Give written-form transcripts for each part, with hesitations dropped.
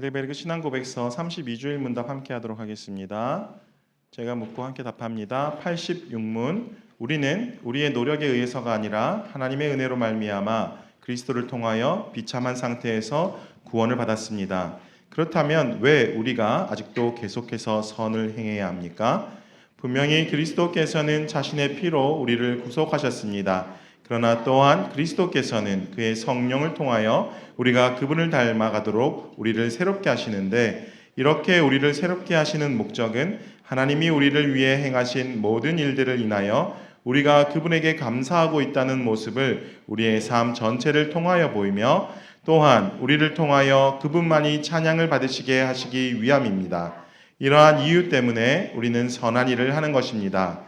하이델베르그 신앙고백서 32주일 문답 함께 하도록 하겠습니다. 제가 묻고 함께 답합니다. 86문. 우리는 우리의 노력에 의해서가 아니라 하나님의 은혜로 말미암아 그리스도를 통하여 비참한 상태에서 구원을 받았습니다. 그렇다면 왜 우리가 아직도 계속해서 선을 행해야 합니까? 분명히 그리스도께서는 자신의 피로 우리를 구속하셨습니다. 그러나 또한 그리스도께서는 그의 성령을 통하여 우리가 그분을 닮아가도록 우리를 새롭게 하시는데, 이렇게 우리를 새롭게 하시는 목적은 하나님이 우리를 위해 행하신 모든 일들을 인하여 우리가 그분에게 감사하고 있다는 모습을 우리의 삶 전체를 통하여 보이며, 또한 우리를 통하여 그분만이 찬양을 받으시게 하시기 위함입니다. 이러한 이유 때문에 우리는 선한 일을 하는 것입니다.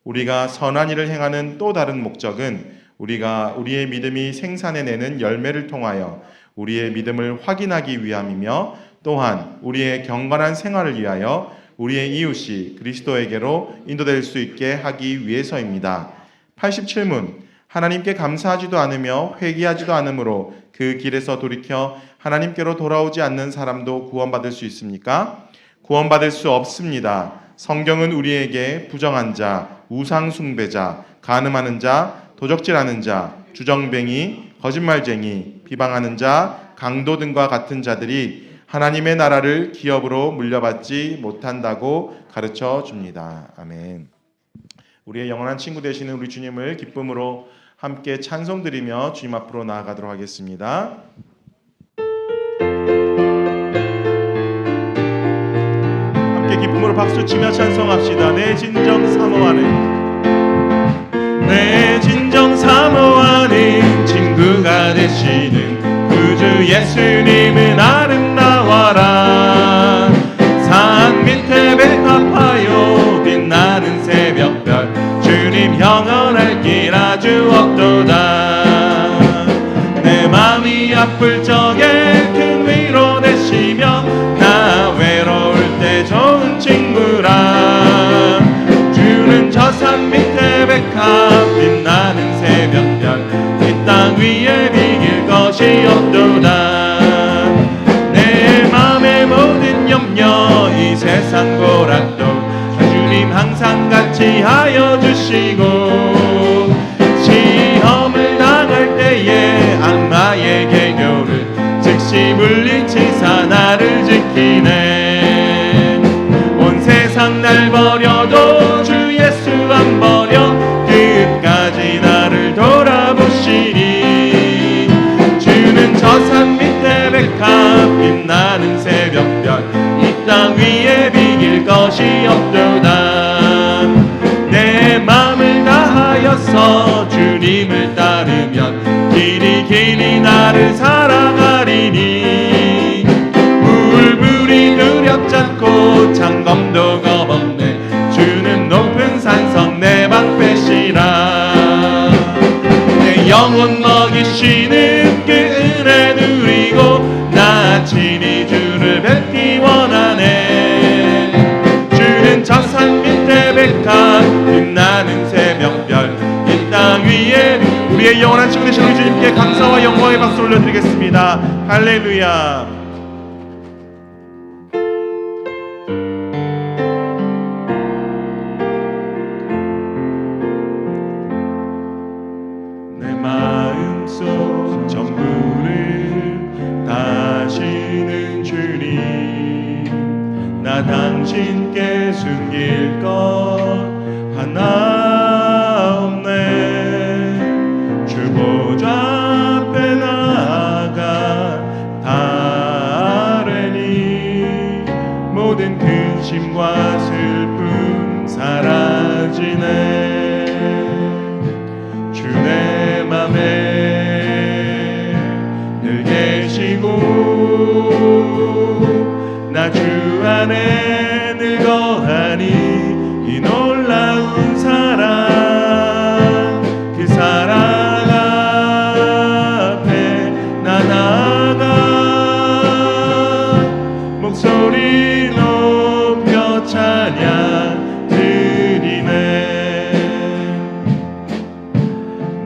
우리가 선한 일을 행하는 또 다른 목적은 우리가 우리의 믿음이 생산해내는 열매를 통하여 우리의 믿음을 확인하기 위함이며, 또한 우리의 경건한 생활을 위하여 우리의 이웃이 그리스도에게로 인도될 수 있게 하기 위해서입니다. 87문. 하나님께 감사하지도 않으며 회개하지도 않으므로 그 길에서 돌이켜 하나님께로 돌아오지 않는 사람도 구원받을 수 있습니까? 구원받을 수 없습니다. 성경은 우리에게 부정한 자, 우상 숭배자, 간음하는 자, 도적질하는 자, 주정뱅이, 거짓말쟁이, 비방하는 자, 강도 등과 같은 자들이 하나님의 나라를 기업으로 물려받지 못한다고 가르쳐 줍니다. 아멘. 우리의 영원한 친구 되시는 우리 주님을 기쁨으로 함께 찬송드리며 주님 앞으로 나아가도록 하겠습니다. 함께 기쁨으로 박수치며 찬송합시다. 내 진정 사모하는, 내 진정 사모하는 친구가 되시는 구주 예수님은 아름다워라. 산 밑에 백합하여 빛나는 새벽별, 주님 영원할 길 아주 없도다. 내 맘이 아플 적에 큰 위로 되시며 나 외로울 때 좋은 친구라. 주는 저 산 밑에 백합 빛나는 새벽별, 이 땅 위에 비길 것이 없도다. 내 맘의 모든 염려 이 세상 고락도 주님 항상 같이 하여 주시고, 시험을 당할 때에 악마의 계교를 즉시 물리치사 나를 지키네. 온 세상 날 버려도 주 예수 안 버려 끝까지 나를 돌아보시니. 주는 저 산 밑에 백합 빛나는 새벽별, 이 땅 위에 비길 것이 없도다. 내 맘을 다하여서 주님을 따르면 길이 길이 나를 사랑하리니. 불불이 두렵잖고 창검도 겁없네. 주는 높은 산성 내 방패시라. 내 영혼 먹이시는 그 은혜 누리고 나 친히 주를 뵙기 원하네. 주는 저 산 밑에 백합 빛나는 새벽별, 이 땅 위에 우리의 영원한 친구 되신 우리 주님께 감사와 영광의 박수 올려드리겠습니다. 할렐루야. 내 마음속 전부를 다시는 주님, 나 당신께 숨길 것 하나 없네. 주 보좌 앞에 나아가 아뢰니 모든 근심과 슬픔 사라지네. 주 내 맘에 늘 계시고 나 주 안에 늘 거하니 이 놀라운 사랑, 그 사랑 앞에 나 나아가 목소리 높여 찬양 드리네.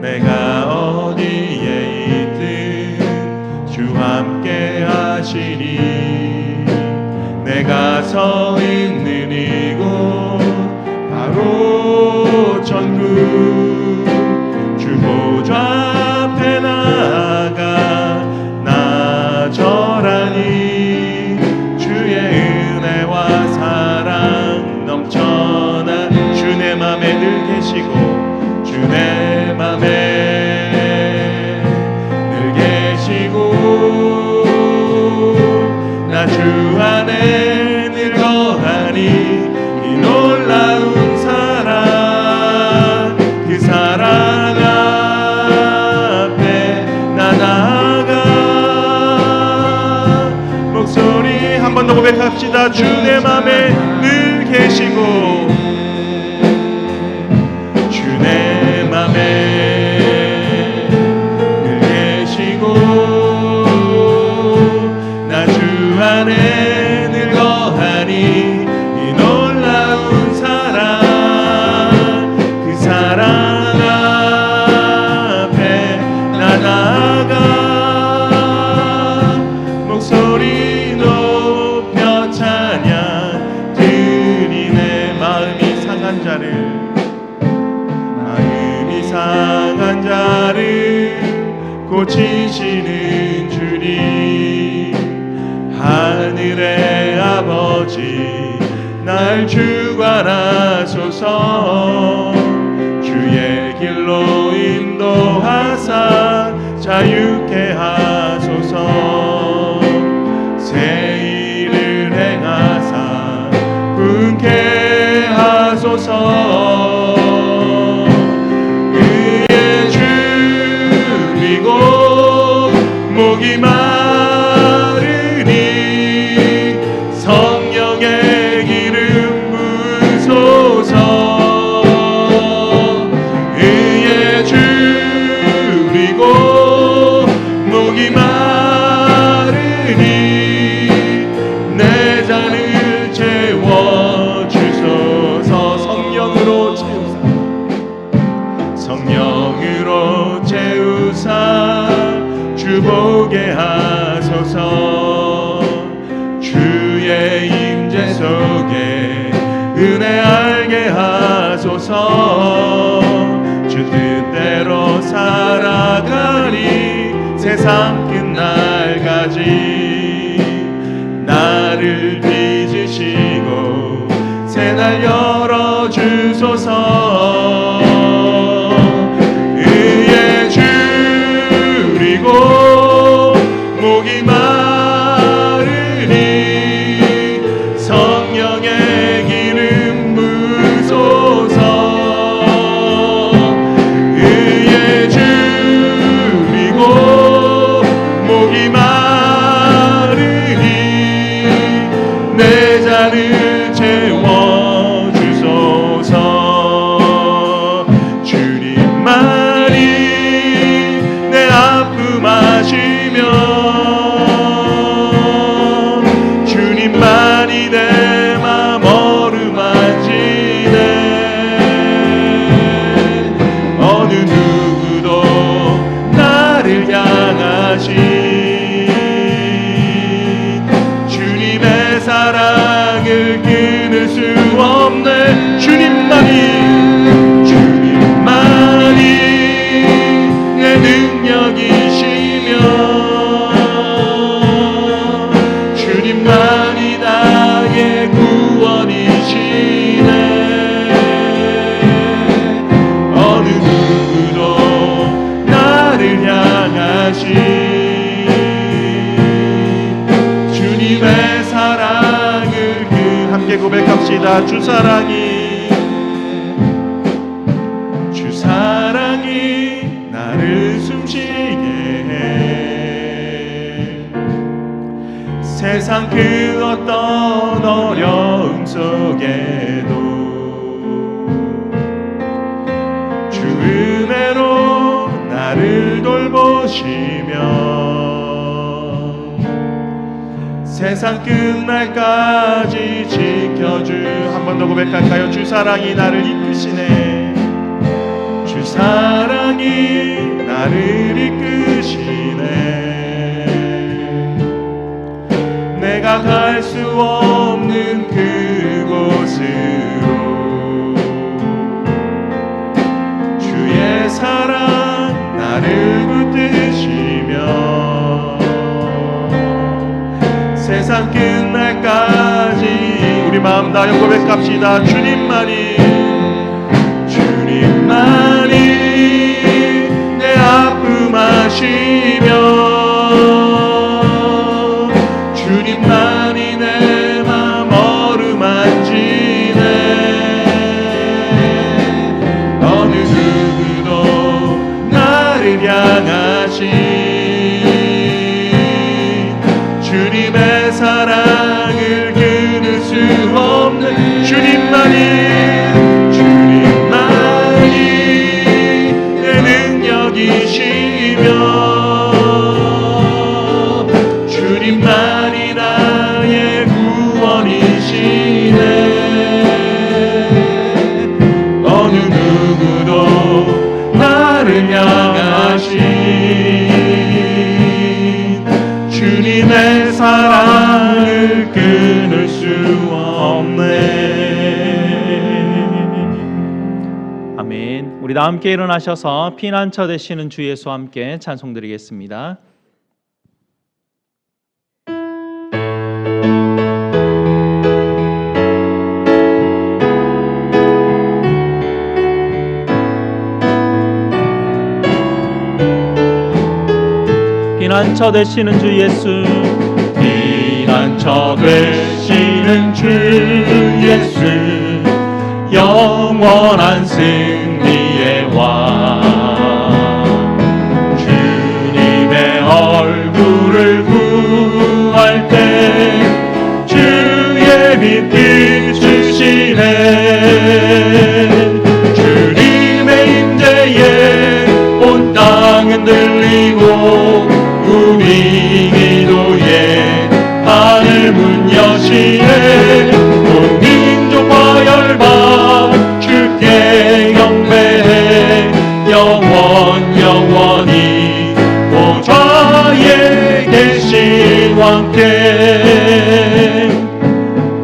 내가 어디에 있든 주 함께 하시니 서 있는 이곳 바로 천국 주 보좌 앞에 나아가 나절하니 주의 은혜와 사랑 넘쳐나 주 내 맘에 늘 계시고 주 내 맘에 늘 계시고 나 주 안에 늘 거하니 이 놀라운 사랑 그 사랑 앞에 나 나아가 목소리 한 번 더 고백합시다. 주 내 맘에 늘 계시고 주 내 맘에 늘 계시고 나 주 안에 늘 거하니 이 놀라운 사랑 그 사랑 앞에 나 나아가 목소리 높여 찬양 드리네. 마음이 상한 자를 고치시는 주님 하늘의 아버지 날 주관하소서 주의 길로 인도하사 자유케 하소서 새 일을 행하사 분케 하소서 의에 줄이고 목이 마르니 성령의 기름 부으소서 의에 줄이고 목이 마르니 내 잔을 채워주소서 성령으로 채우사 성령으로 채우사 주보게 하소서 주의 임재 속에 은혜 알게 하소서 주 뜻대로 살아가리 세상 끝날까지 나를 빚으시고 새날 열어주소서 의에 줄이고 목이 마르니 성령의 기름 부으소서 의에 줄이고 목이 마르니 내 잔을 채워주소서 주님만이 내 아픔 아시며 주님만이 내 맘 어루만지네 어느 누구도 나를 향하신 주님의 사랑을 끊을 수 없네 주님만이 내 능력이시며 주님만이 나의 구원이시네 어느 누구도 나를 향하신 주님의 사랑을 함께 고백합시다. 주 사랑이 나를 숨쉬게 해 세상 그 어떤 어려움 속에도 주 은혜로 나를 돌보시며 세상 끝날까지 지켜주 한 번 더 고백할까요? 주 사랑이 나를 이끄시네 주 사랑이 나를 이끄시네 내가 갈 수 없는 세상 끝날까지 우리 마음 다여 고백합시다. 주님만이 내 아픔 아시며 주님만이 내 맘 어루만지네. 어느 누구도 나를 향하신 주님의 사랑을 끊을 수 없는 주님만이 내 능력이시며 주님만이 나의 구원이시네. 어느 누구도 나를 향하신 주님의 사랑을 끊을 수 없네. 아멘. 우리 다 함께 일어나셔서 피난처 되시는 주 예수와 함께 찬송드리겠습니다. 피난처 되시는 주 예수, 피난처 되시는 주 예수, 영원한 승리의 왕. 주님의 얼굴을 구할 때 주의 빛 비추시네. 주님의 임재에 온 땅은 들리고 우리 기도에 하늘 문 여시네. 온 민족과 열방 주께 경배해 영원히 보좌에 계신 왕께.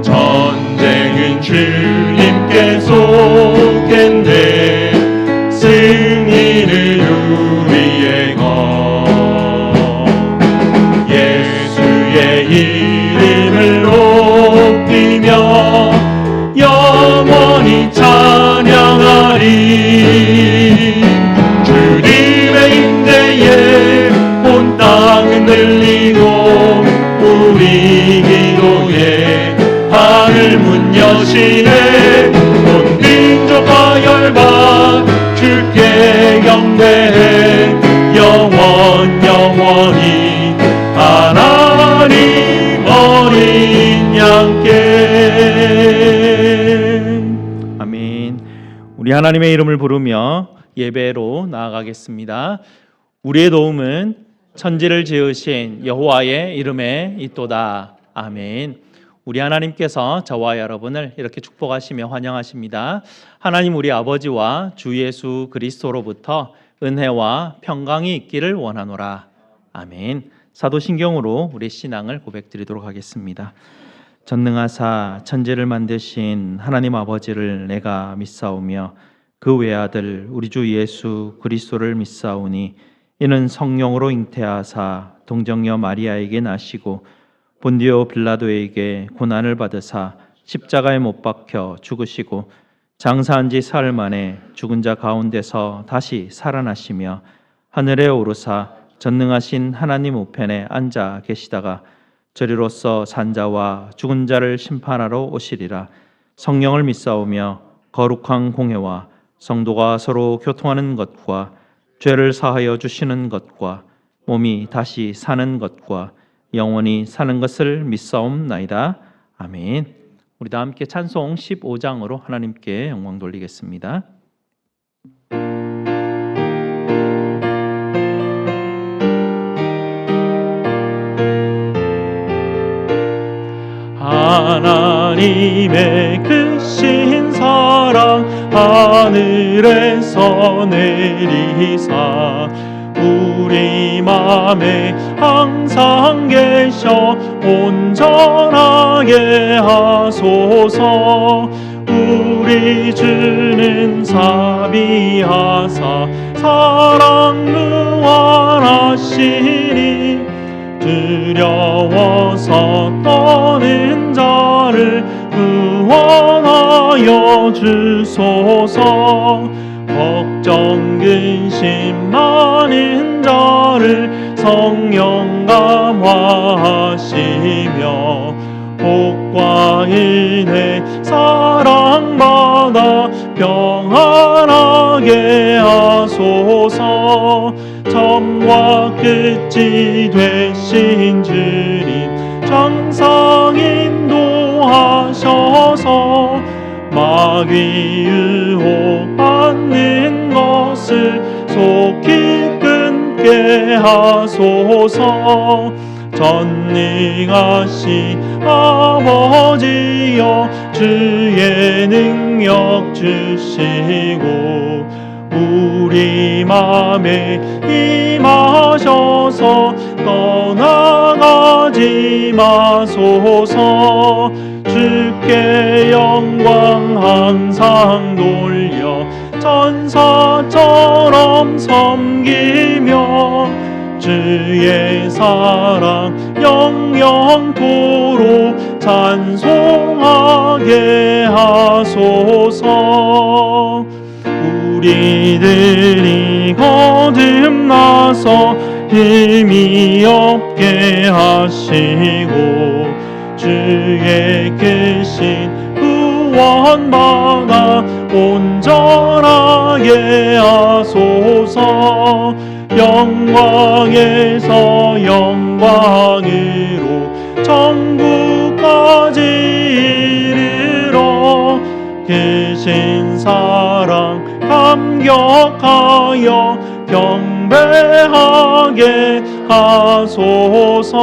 전쟁은 주님께 속했네. 승리는 우리의 것. 이름을 높이며 영원히 찬양하리. 주님의 임재에 온 땅은 들리고 우리 기도에 하늘 문 여시네. 온 민족과 열방 주께 경배해 영원히 하나님 어린 양께. 아멘. 우리 하나님의 이름을 부르며 예배로 나아가겠습니다. 우리의 도움은 천지를 지으신 여호와의 이름에 있도다. 아멘. 우리 하나님께서 저와 여러분을 이렇게 축복하시며 환영하십니다. 하나님 우리 아버지와 주 예수 그리스도로부터 은혜와 평강이 있기를 원하노라. 아멘. 사도신경으로 우리 신앙을 고백드리도록 하겠습니다. 전능하사 천지를 만드신 하나님 아버지를 내가 믿사오며 그 외아들 우리 주 예수 그리스도를 믿사오니 이는 성령으로 잉태하사 동정녀 마리아에게 나시고 본디오 빌라도에게 고난을 받으사 십자가에 못 박혀 죽으시고 장사한 지 사흘 만에 죽은 자 가운데서 다시 살아나시며 하늘에 오르사 전능하신 하나님 우편에 앉아 계시다가 저리로서 산자와 죽은 자를 심판하러 오시리라. 성령을 믿사오며 거룩한 공회와 성도가 서로 교통하는 것과 죄를 사하여 주시는 것과 몸이 다시 사는 것과 영원히 사는 것을 믿사옵나이다. 아멘. 우리 다 함께 찬송 15장으로 하나님께 영광 돌리겠습니다. 하나님의 크신 사랑 하늘에서 내리사 우리 맘에 항상 계셔 온전하게 하소서. 우리 주는 사비하사 사랑 무한하시니 두려워서 떠는 자를 구원하여 주소서. 걱정 근심 많은 자를 성령 감화하시며 복과 은혜 사랑받아 평안하게 하소서. 처음과 끝이 되신 주님 항상 인도하셔서 마귀 유혹받는 것을 속히 끊게 하소서. 전능하신 아버지여 주의 능력 주시고 우리 맘에 임하셔서 떠나가지 마소서. 주께 영광 항상 돌려 천사처럼 섬기며 주의 사랑 영영토록 찬송하게 하소서. 우리들이 거듭나서 힘이 없게 하시고 주의 크신 구원받아 온전하게 하소서. 영광에서 영광으로 천국까지 이르러 크신 사랑 감격하여 경배하게 하소서.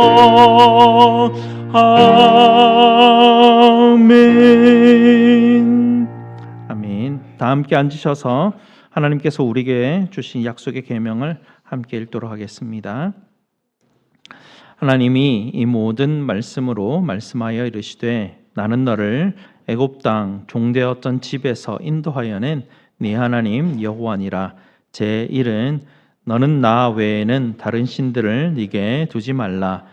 아멘. 아멘. 다 함께 앉으셔서 하나님께서 우리에게 주신 약속의 계명을 함께 읽도록 하겠습니다. 하나님이 이 모든 말씀으로 말씀하여 이르시되 나는 너를 애굽 땅 종되었던 집에서 인도하여낸 네 하나님 여호와니라. 제 1은 너는 나 외에는 다른 신들을 네게 두지 말라.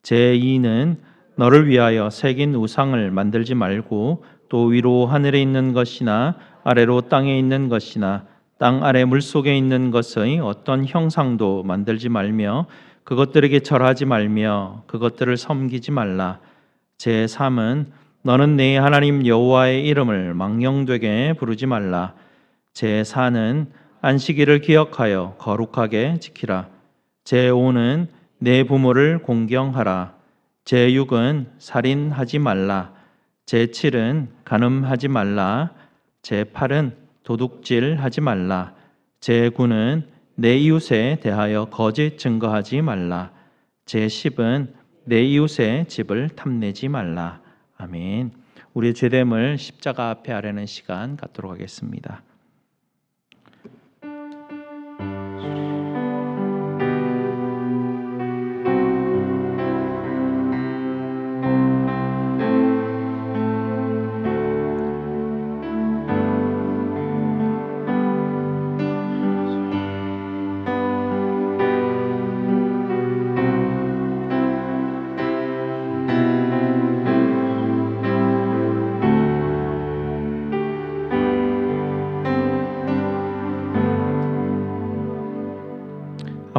제 2는 너를 위하여 새긴 우상을 만들지 말고 또 위로 하늘에 있는 것이나 아래로 땅에 있는 것이나 땅 아래 물속에 있는 것의 어떤 형상도 만들지 말며 그것들에게 절하지 말며 그것들을 섬기지 말라. 제 3은 너는 네 하나님 여호와의 이름을 망령되게 부르지 말라. 제 4는 안식일을 기억하여 거룩하게 지키라. 제 5는 내 부모를 공경하라. 제 6은 살인하지 말라. 제 7은 간음하지 말라. 제 8은 도둑질하지 말라. 제 9는 내 이웃에 대하여 거짓 증거하지 말라. 제 10은 내 이웃의 집을 탐내지 말라. 아멘. 우리의 죄됨을 십자가 앞에 아뢰는 시간 갖도록 하겠습니다.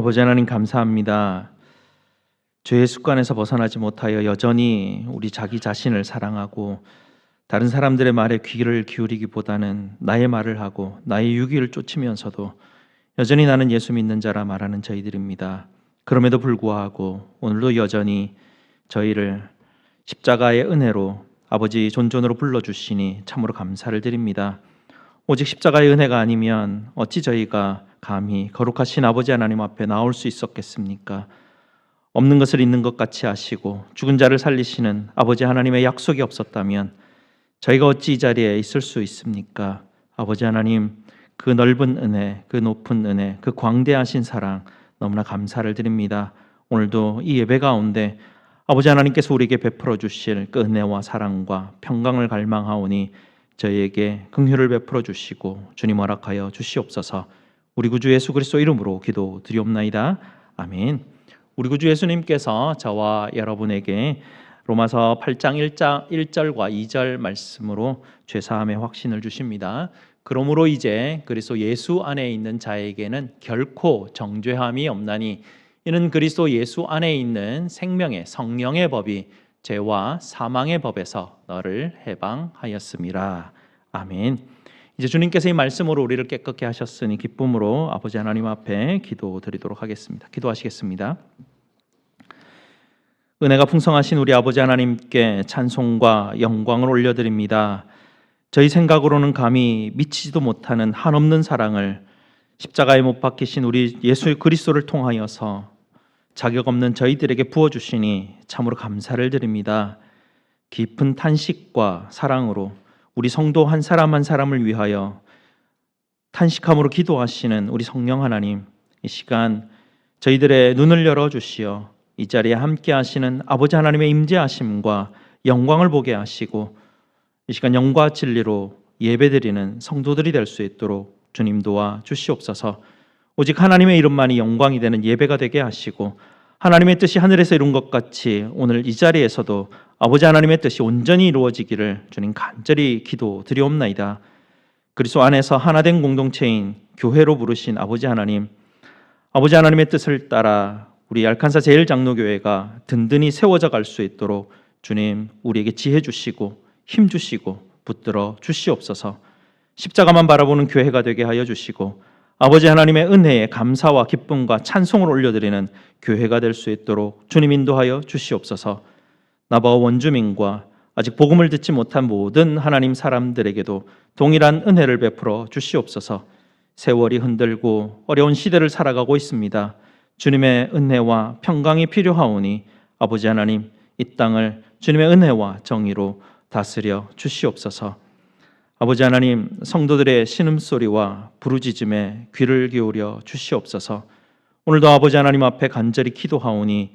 아버지 하나님 감사합니다. 죄의 습관에서 벗어나지 못하여 여전히 우리 자기 자신을 사랑하고 다른 사람들의 말에 귀를 기울이기보다는 나의 말을 하고 나의 유기를 쫓으면서도 여전히 나는 예수 믿는 자라 말하는 저희들입니다. 그럼에도 불구하고 오늘도 여전히 저희를 십자가의 은혜로 아버지 존존으로 불러주시니 참으로 감사를 드립니다. 오직 십자가의 은혜가 아니면 어찌 저희가 감히 거룩하신 아버지 하나님 앞에 나올 수 있었겠습니까? 없는 것을 있는 것 같이 하시고 죽은 자를 살리시는 아버지 하나님의 약속이 없었다면 저희가 어찌 이 자리에 있을 수 있습니까? 아버지 하나님, 그 넓은 은혜, 그 높은 은혜, 그 광대하신 사랑 너무나 감사를 드립니다. 오늘도 이 예배 가운데 아버지 하나님께서 우리에게 베풀어 주실 그 은혜와 사랑과 평강을 갈망하오니 저희에게 긍휼을 베풀어 주시고 주님 허락하여 주시옵소서. 우리 구주 예수 그리스도 이름으로 기도드리옵나이다. 아멘. 우리 구주 예수님께서 저와 여러분에게 로마서 8장 1절과 2절 말씀으로 죄사함의 확신을 주십니다. 그러므로 이제 그리스도 예수 안에 있는 자에게는 결코 정죄함이 없나니 이는 그리스도 예수 안에 있는 생명의 성령의 법이 죄와 사망의 법에서 너를 해방하였음이라. 아멘. 이제 주님께서 이 말씀으로 우리를 깨끗게 하셨으니 기쁨으로 아버지 하나님 앞에 기도드리도록 하겠습니다. 기도하시겠습니다. 은혜가 풍성하신 우리 아버지 하나님께 찬송과 영광을 올려드립니다. 저희 생각으로는 감히 미치지도 못하는 한없는 사랑을 십자가에 못 박히신 우리 예수 그리스도를 통하여서 자격 없는 저희들에게 부어주시니 참으로 감사를 드립니다. 깊은 탄식과 사랑으로 우리 성도 한 사람 한 사람을 위하여 탄식함으로 기도하시는 우리 성령 하나님, 이 시간 저희들의 눈을 열어주시어 이 자리에 함께 하시는 아버지 하나님의 임재하심과 영광을 보게 하시고 이 시간 영과 진리로 예배드리는 성도들이 될 수 있도록 주님 도와 주시옵소서. 오직 하나님의 이름만이 영광이 되는 예배가 되게 하시고 하나님의 뜻이 하늘에서 이룬 것 같이 오늘 이 자리에서도 아버지 하나님의 뜻이 온전히 이루어지기를 주님 간절히 기도드리옵나이다. 그리스도 안에서 하나된 공동체인 교회로 부르신 아버지 하나님, 아버지 하나님의 뜻을 따라 우리 알칸사 제일장로교회가 든든히 세워져 갈 수 있도록 주님 우리에게 지혜 주시고 힘 주시고 붙들어 주시옵소서. 십자가만 바라보는 교회가 되게 하여 주시고 아버지 하나님의 은혜에 감사와 기쁨과 찬송을 올려드리는 교회가 될 수 있도록 주님 인도하여 주시옵소서. 나바와 원주민과 아직 복음을 듣지 못한 모든 하나님 사람들에게도 동일한 은혜를 베풀어 주시옵소서. 세월이 흔들고 어려운 시대를 살아가고 있습니다. 주님의 은혜와 평강이 필요하오니 아버지 하나님 이 땅을 주님의 은혜와 정의로 다스려 주시옵소서. 아버지 하나님 성도들의 신음소리와 부르짖음에 귀를 기울여 주시옵소서. 오늘도 아버지 하나님 앞에 간절히 기도하오니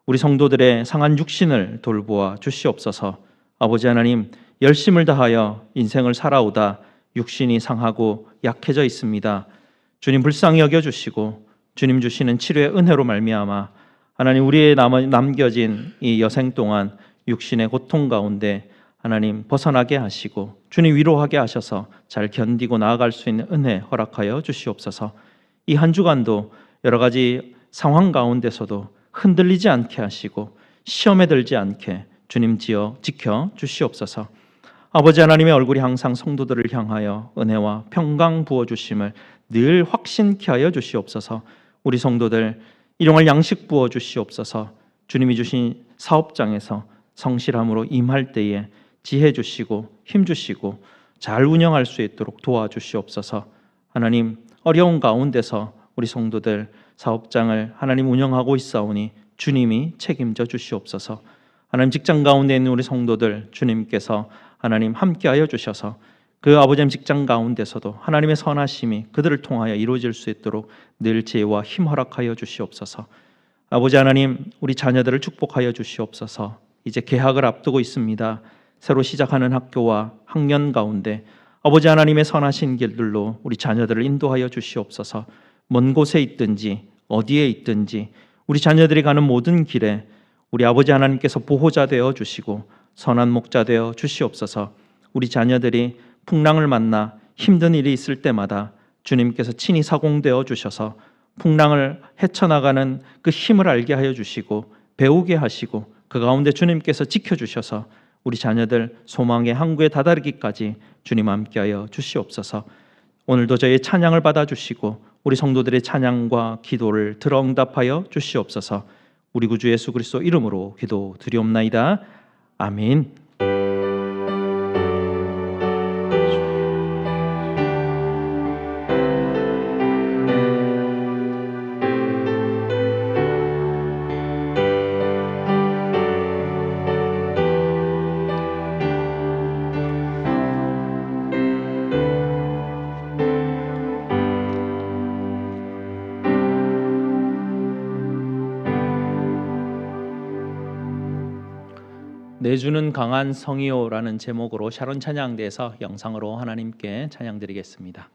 우리 성도들의 상한 육신을 돌보아 주시옵소서. 아버지 하나님 열심을 다하여 인생을 살아오다 육신이 상하고 약해져 있습니다. 주님 불쌍히 여겨주시고 주님 주시는 치료의 은혜로 말미암아 하나님 우리의 남겨진 이 여생 동안 육신의 고통 가운데 하나님 벗어나게 하시고 주님 위로하게 하셔서 잘 견디고 나아갈 수 있는 은혜 허락하여 주시옵소서. 이 한 주간도 여러 가지 상황 가운데서도 흔들리지 않게 하시고 시험에 들지 않게 주님 지켜 주시옵소서. 아버지 하나님의 얼굴이 항상 성도들을 향하여 은혜와 평강 부어주심을 늘 확신케 하여 주시옵소서. 우리 성도들 일용할 양식 부어 주시옵소서. 주님이 주신 사업장에서 성실함으로 임할 때에 지혜 주시고 힘 주시고 잘 운영할 수 있도록 도와주시옵소서. 하나님 어려운 가운데서 우리 성도들 사업장을 하나님 운영하고 있사오니 주님이 책임져 주시옵소서. 하나님 직장 가운데 있는 우리 성도들 주님께서 하나님 함께하여 주셔서 그 아버지의 직장 가운데서도 하나님의 선하심이 그들을 통하여 이루어질 수 있도록 늘 지혜와 힘 허락하여 주시옵소서. 아버지 하나님 우리 자녀들을 축복하여 주시옵소서. 이제 개학을 앞두고 있습니다. 새로 시작하는 학교와 학년 가운데 아버지 하나님의 선하신 길들로 우리 자녀들을 인도하여 주시옵소서. 먼 곳에 있든지 어디에 있든지 우리 자녀들이 가는 모든 길에 우리 아버지 하나님께서 보호자 되어 주시고 선한 목자 되어 주시옵소서. 우리 자녀들이 풍랑을 만나 힘든 일이 있을 때마다 주님께서 친히 사공되어 주셔서 풍랑을 헤쳐나가는 그 힘을 알게 하여 주시고 배우게 하시고 그 가운데 주님께서 지켜주셔서 우리 자녀들 소망의 항구에 다다르기까지 주님 함께하여 주시옵소서. 오늘도 저희의 찬양을 받아주시고 우리 성도들의 찬양과 기도를 들어 응답하여 주시옵소서. 우리 구주 예수 그리스도 이름으로 기도드리옵나이다. 아멘. 내주는 강한 성이요라는 제목으로 샤론 찬양대에서 영상으로 하나님께 찬양드리겠습니다.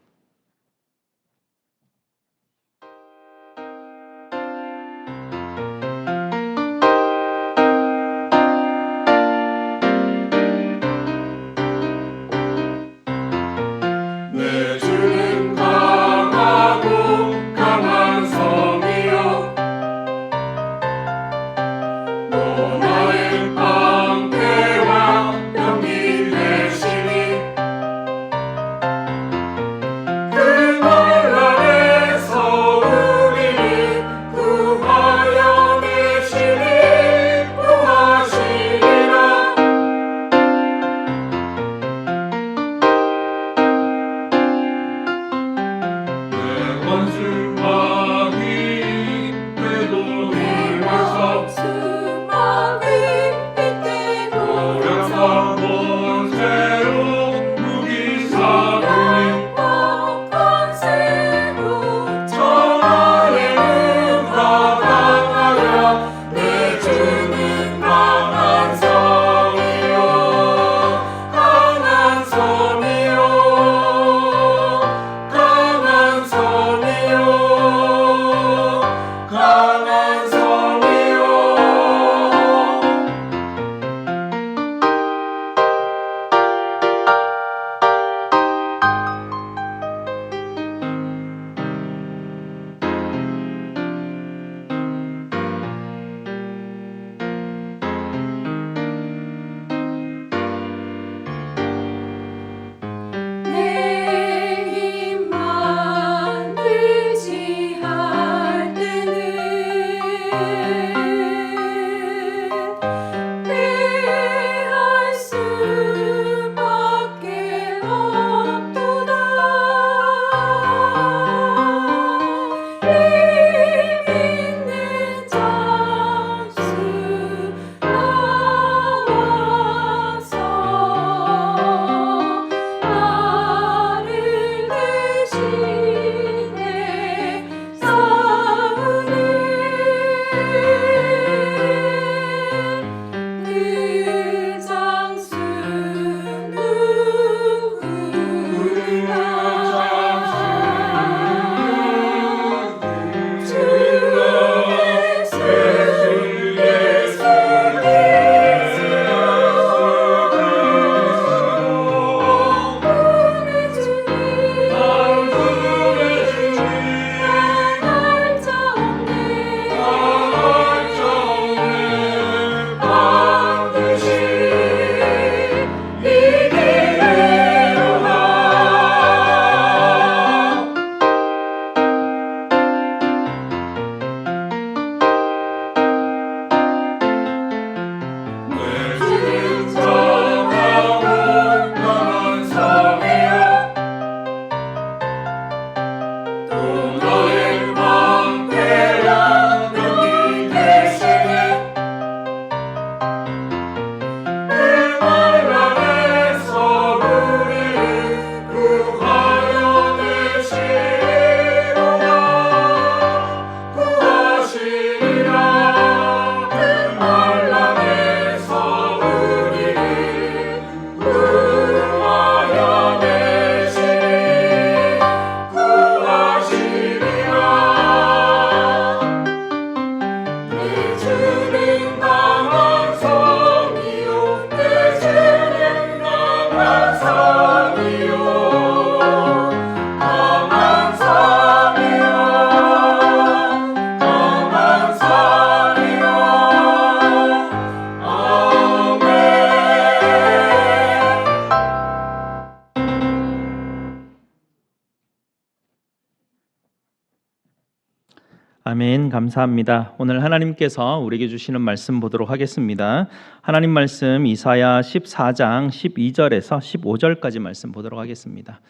아멘. 감사합니다. 오늘 하나님께서 우리에게 주시는 말씀 보도록 하겠습니다. 하나님 말씀 이사야 14장 12절에서 15절까지 말씀 보도록 하겠습니다.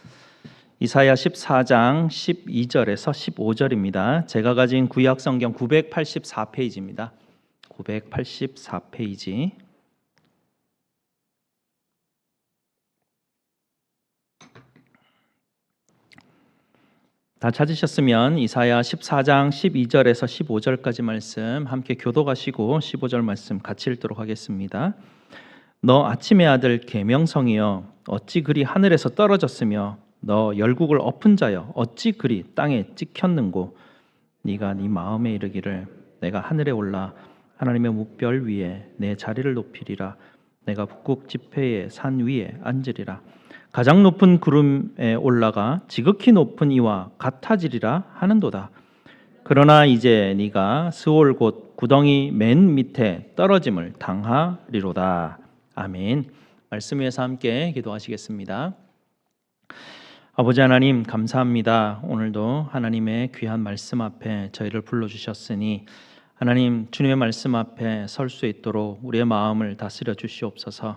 이사야 14장 12절에서 15절입니다. 제가 가진 구약 성경 984페이지입니다. 984페이지. 다 찾으셨으면 이사야 14장 12절에서 15절까지 말씀 함께 교독하시고 15절 말씀 같이 읽도록 하겠습니다. 너 아침의 아들 계명성이여 어찌 그리 하늘에서 떨어졌으며 너 열국을 엎은 자여 어찌 그리 땅에 찍혔는고 네가 네 마음에 이르기를 내가 하늘에 올라 하나님의 뭇별 위에 내 자리를 높이리라 내가 북극 지폐의 산 위에 앉으리라 가장 높은 구름에 올라가 지극히 높은 이와 같아지리라 하는도다. 그러나 이제 네가 스올 곧 구덩이 맨 밑에 떨어짐을 당하리로다. 아멘. 말씀 위에서 함께 기도하시겠습니다. 아버지 하나님 감사합니다. 오늘도 하나님의 귀한 말씀 앞에 저희를 불러주셨으니 하나님 주님의 말씀 앞에 설 수 있도록 우리의 마음을 다스려 주시옵소서.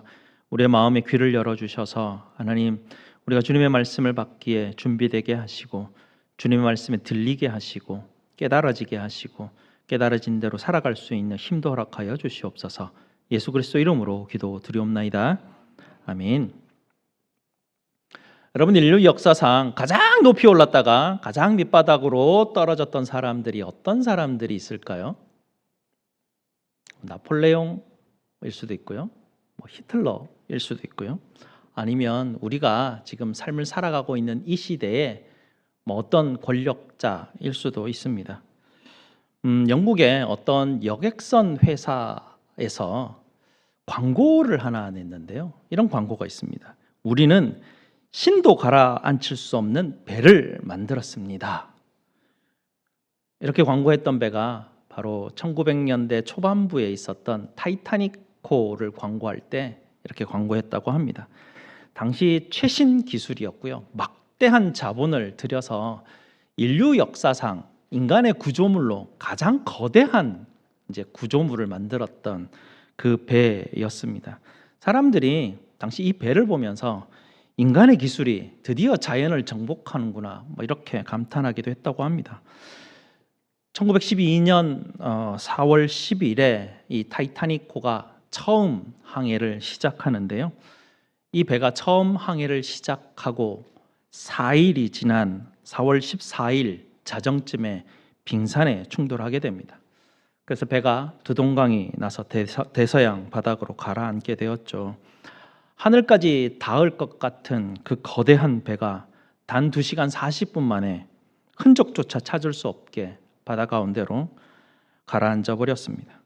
우리의 마음의 귀를 열어주셔서 하나님 우리가 주님의 말씀을 받기에 준비되게 하시고 주님의 말씀에 들리게 하시고 깨달아지게 하시고 깨달아진 대로 살아갈 수 있는 힘도 허락하여 주시옵소서. 예수 그리스도 이름으로 기도드리옵나이다. 아멘. 여러분 인류 역사상 가장 높이 올랐다가 가장 밑바닥으로 떨어졌던 사람들이 어떤 사람들이 있을까요? 나폴레옹일 수도 있고요. 히틀러일 수도 있고요. 아니면 우리가 지금 삶을 살아가고 있는 이 시대에 어떤 권력자일 수도 있습니다. 영국의 어떤 여객선 회사에서 광고를 하나 냈는데요. 이런 광고가 있습니다. 우리는 신도 가라앉힐 수 없는 배를 만들었습니다. 이렇게 광고했던 배가 바로 1900년대 초반부에 있었던 타이타닉호를 광고할 때 이렇게 광고했다고 합니다. 당시 최신 기술이었고요. 막대한 자본을 들여서 인류 역사상 인간의 구조물로 가장 거대한 구조물을 만들었던 그 배였습니다. 사람들이 당시 이 배를 보면서 인간의 기술이 드디어 자연을 정복하는구나 이렇게 감탄하기도 했다고 합니다. 1912년 4월 10일에 이 타이타닉호가 처음 항해를 시작하는데요. 이 배가 처음 항해를 시작하고 4일이 지난 4월 14일 자정쯤에 빙산에 충돌하게 됩니다. 그래서 배가 두동강이 나서 대서양 바닥으로 가라앉게 되었죠. 하늘까지 닿을 것 같은 그 거대한 배가 단 2시간 40분 만에 흔적조차 찾을 수 없게 바다 가운데로 가라앉아 버렸습니다.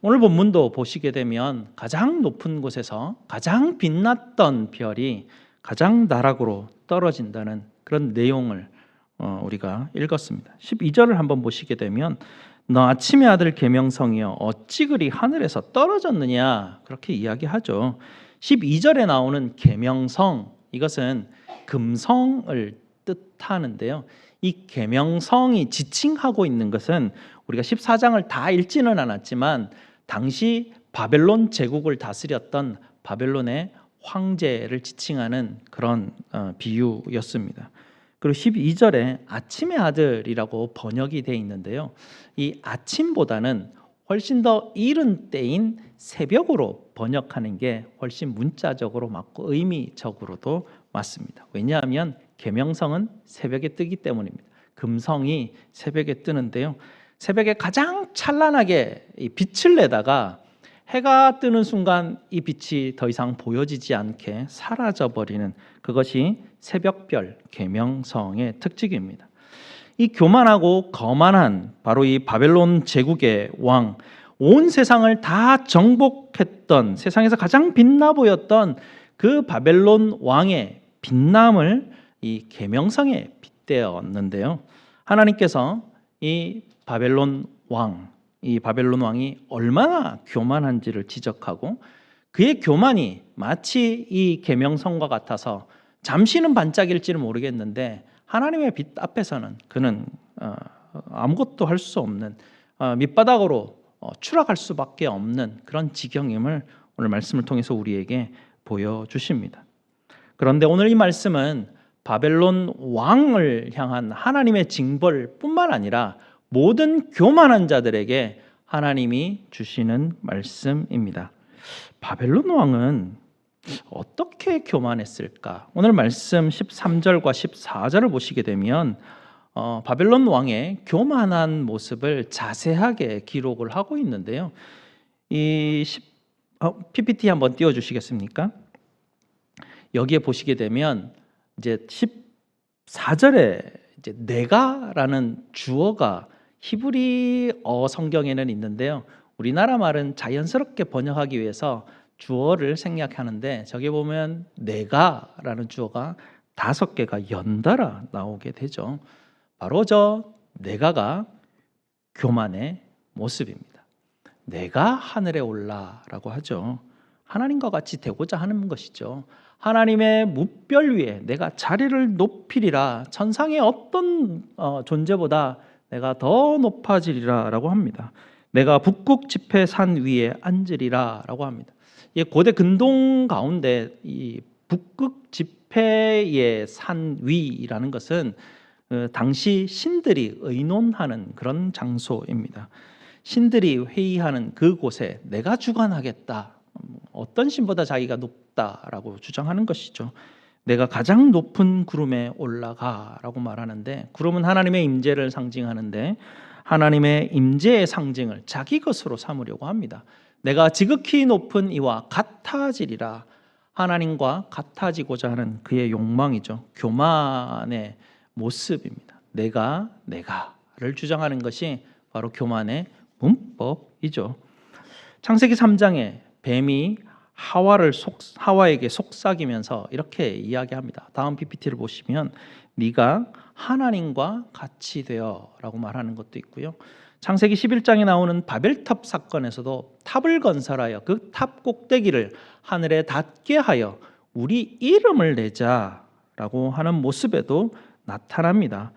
오늘 본문도 보시게 되면 가장 높은 곳에서 가장 빛났던 별이 가장 나락으로 떨어진다는 그런 내용을 우리가 읽었습니다. 12절을 한번 보시게 되면 너 아침의 아들 계명성이여 어찌 그리 하늘에서 떨어졌느냐 그렇게 이야기하죠. 12절에 나오는 계명성 이것은 금성을 뜻하는데요. 이 계명성이 지칭하고 있는 것은 우리가 14장을 다 읽지는 않았지만 당시 바벨론 제국을 다스렸던 바벨론의 황제를 지칭하는 그런 비유였습니다. 그리고 12절에 아침의 아들이라고 번역이 되어 있는데요. 이 아침보다는 훨씬 더 이른 때인 새벽으로 번역하는 게 훨씬 문자적으로 맞고 의미적으로도 맞습니다. 왜냐하면 계명성은 새벽에 뜨기 때문입니다. 금성이 새벽에 뜨는데요. 새벽에 가장 찬란하게 이 빛을 내다가 해가 뜨는 순간 이 빛이 더 이상 보여지지 않게 사라져버리는 그것이 새벽별 계명성의 특징입니다. 이 교만하고 거만한 바로 이 바벨론 제국의 왕, 온 세상을 다 정복했던 세상에서 가장 빛나 보였던 그 바벨론 왕의 빛남을 이 계명성에 빗대었는데요. 하나님께서 이 바벨론 왕이 얼마나 교만한지를 지적하고 그의 교만이 마치 이 계명성과 같아서 잠시는 반짝일지는 모르겠는데 하나님의 빛 앞에서는 그는 아무것도 할 수 없는 밑바닥으로 추락할 수밖에 없는 그런 지경임을 오늘 말씀을 통해서 우리에게 보여주십니다. 그런데 오늘 이 말씀은 바벨론 왕을 향한 하나님의 징벌뿐만 아니라 모든 교만한 자들에게 하나님이 주시는 말씀입니다. 바벨론 왕은 어떻게 교만했을까? 오늘 말씀 13절과 14절을 보시게 되면 바벨론 왕의 교만한 모습을 자세하게 기록을 하고 있는데요. PPT 한번 띄워주시겠습니까? 여기에 보시게 되면 이제 14절에 이제 네가라는 주어가 히브리어 성경에는 있는데요. 우리나라 말은 자연스럽게 번역하기 위해서 주어를 생략하는데 저기 보면 네가라는 주어가 5개가 연달아 나오게 되죠. 바로 저 네가가 교만의 모습입니다. 내가 하늘에 올라라고 하죠. 하나님과 같이 되고자 하는 것이죠. 하나님의 무별 위에 내가 자리를 높이리라. 천상의 어떤 존재보다 내가 더 높아지리라 라고 합니다. 내가 북극 지폐 산 위에 앉으리라 라고 합니다. 고대 근동 가운데 이 북극 지폐의 산 위라는 것은 당시 신들이 의논하는 그런 장소입니다. 신들이 회의하는 그곳에 내가 주관하겠다. 어떤 신보다 자기가 높다라고 주장하는 것이죠. 내가 가장 높은 구름에 올라가라고 말하는데 구름은 하나님의 임재를 상징하는데 하나님의 임재의 상징을 자기 것으로 삼으려고 합니다. 내가 지극히 높은 이와 같아지리라. 하나님과 같아지고자 하는 그의 욕망이죠. 교만의 모습입니다. 내가를 주장하는 것이 바로 교만의 문법이죠. 창세기 3장에 뱀이 하와에게 속삭이면서 이렇게 이야기합니다. 다음 PPT를 보시면 네가 하나님과 같이 되어라고 말하는 것도 있고요. 창세기 11장에 나오는 바벨탑 사건에서도 탑을 건설하여 그 탑 꼭대기를 하늘에 닿게 하여 우리 이름을 내자라고 하는 모습에도 나타납니다.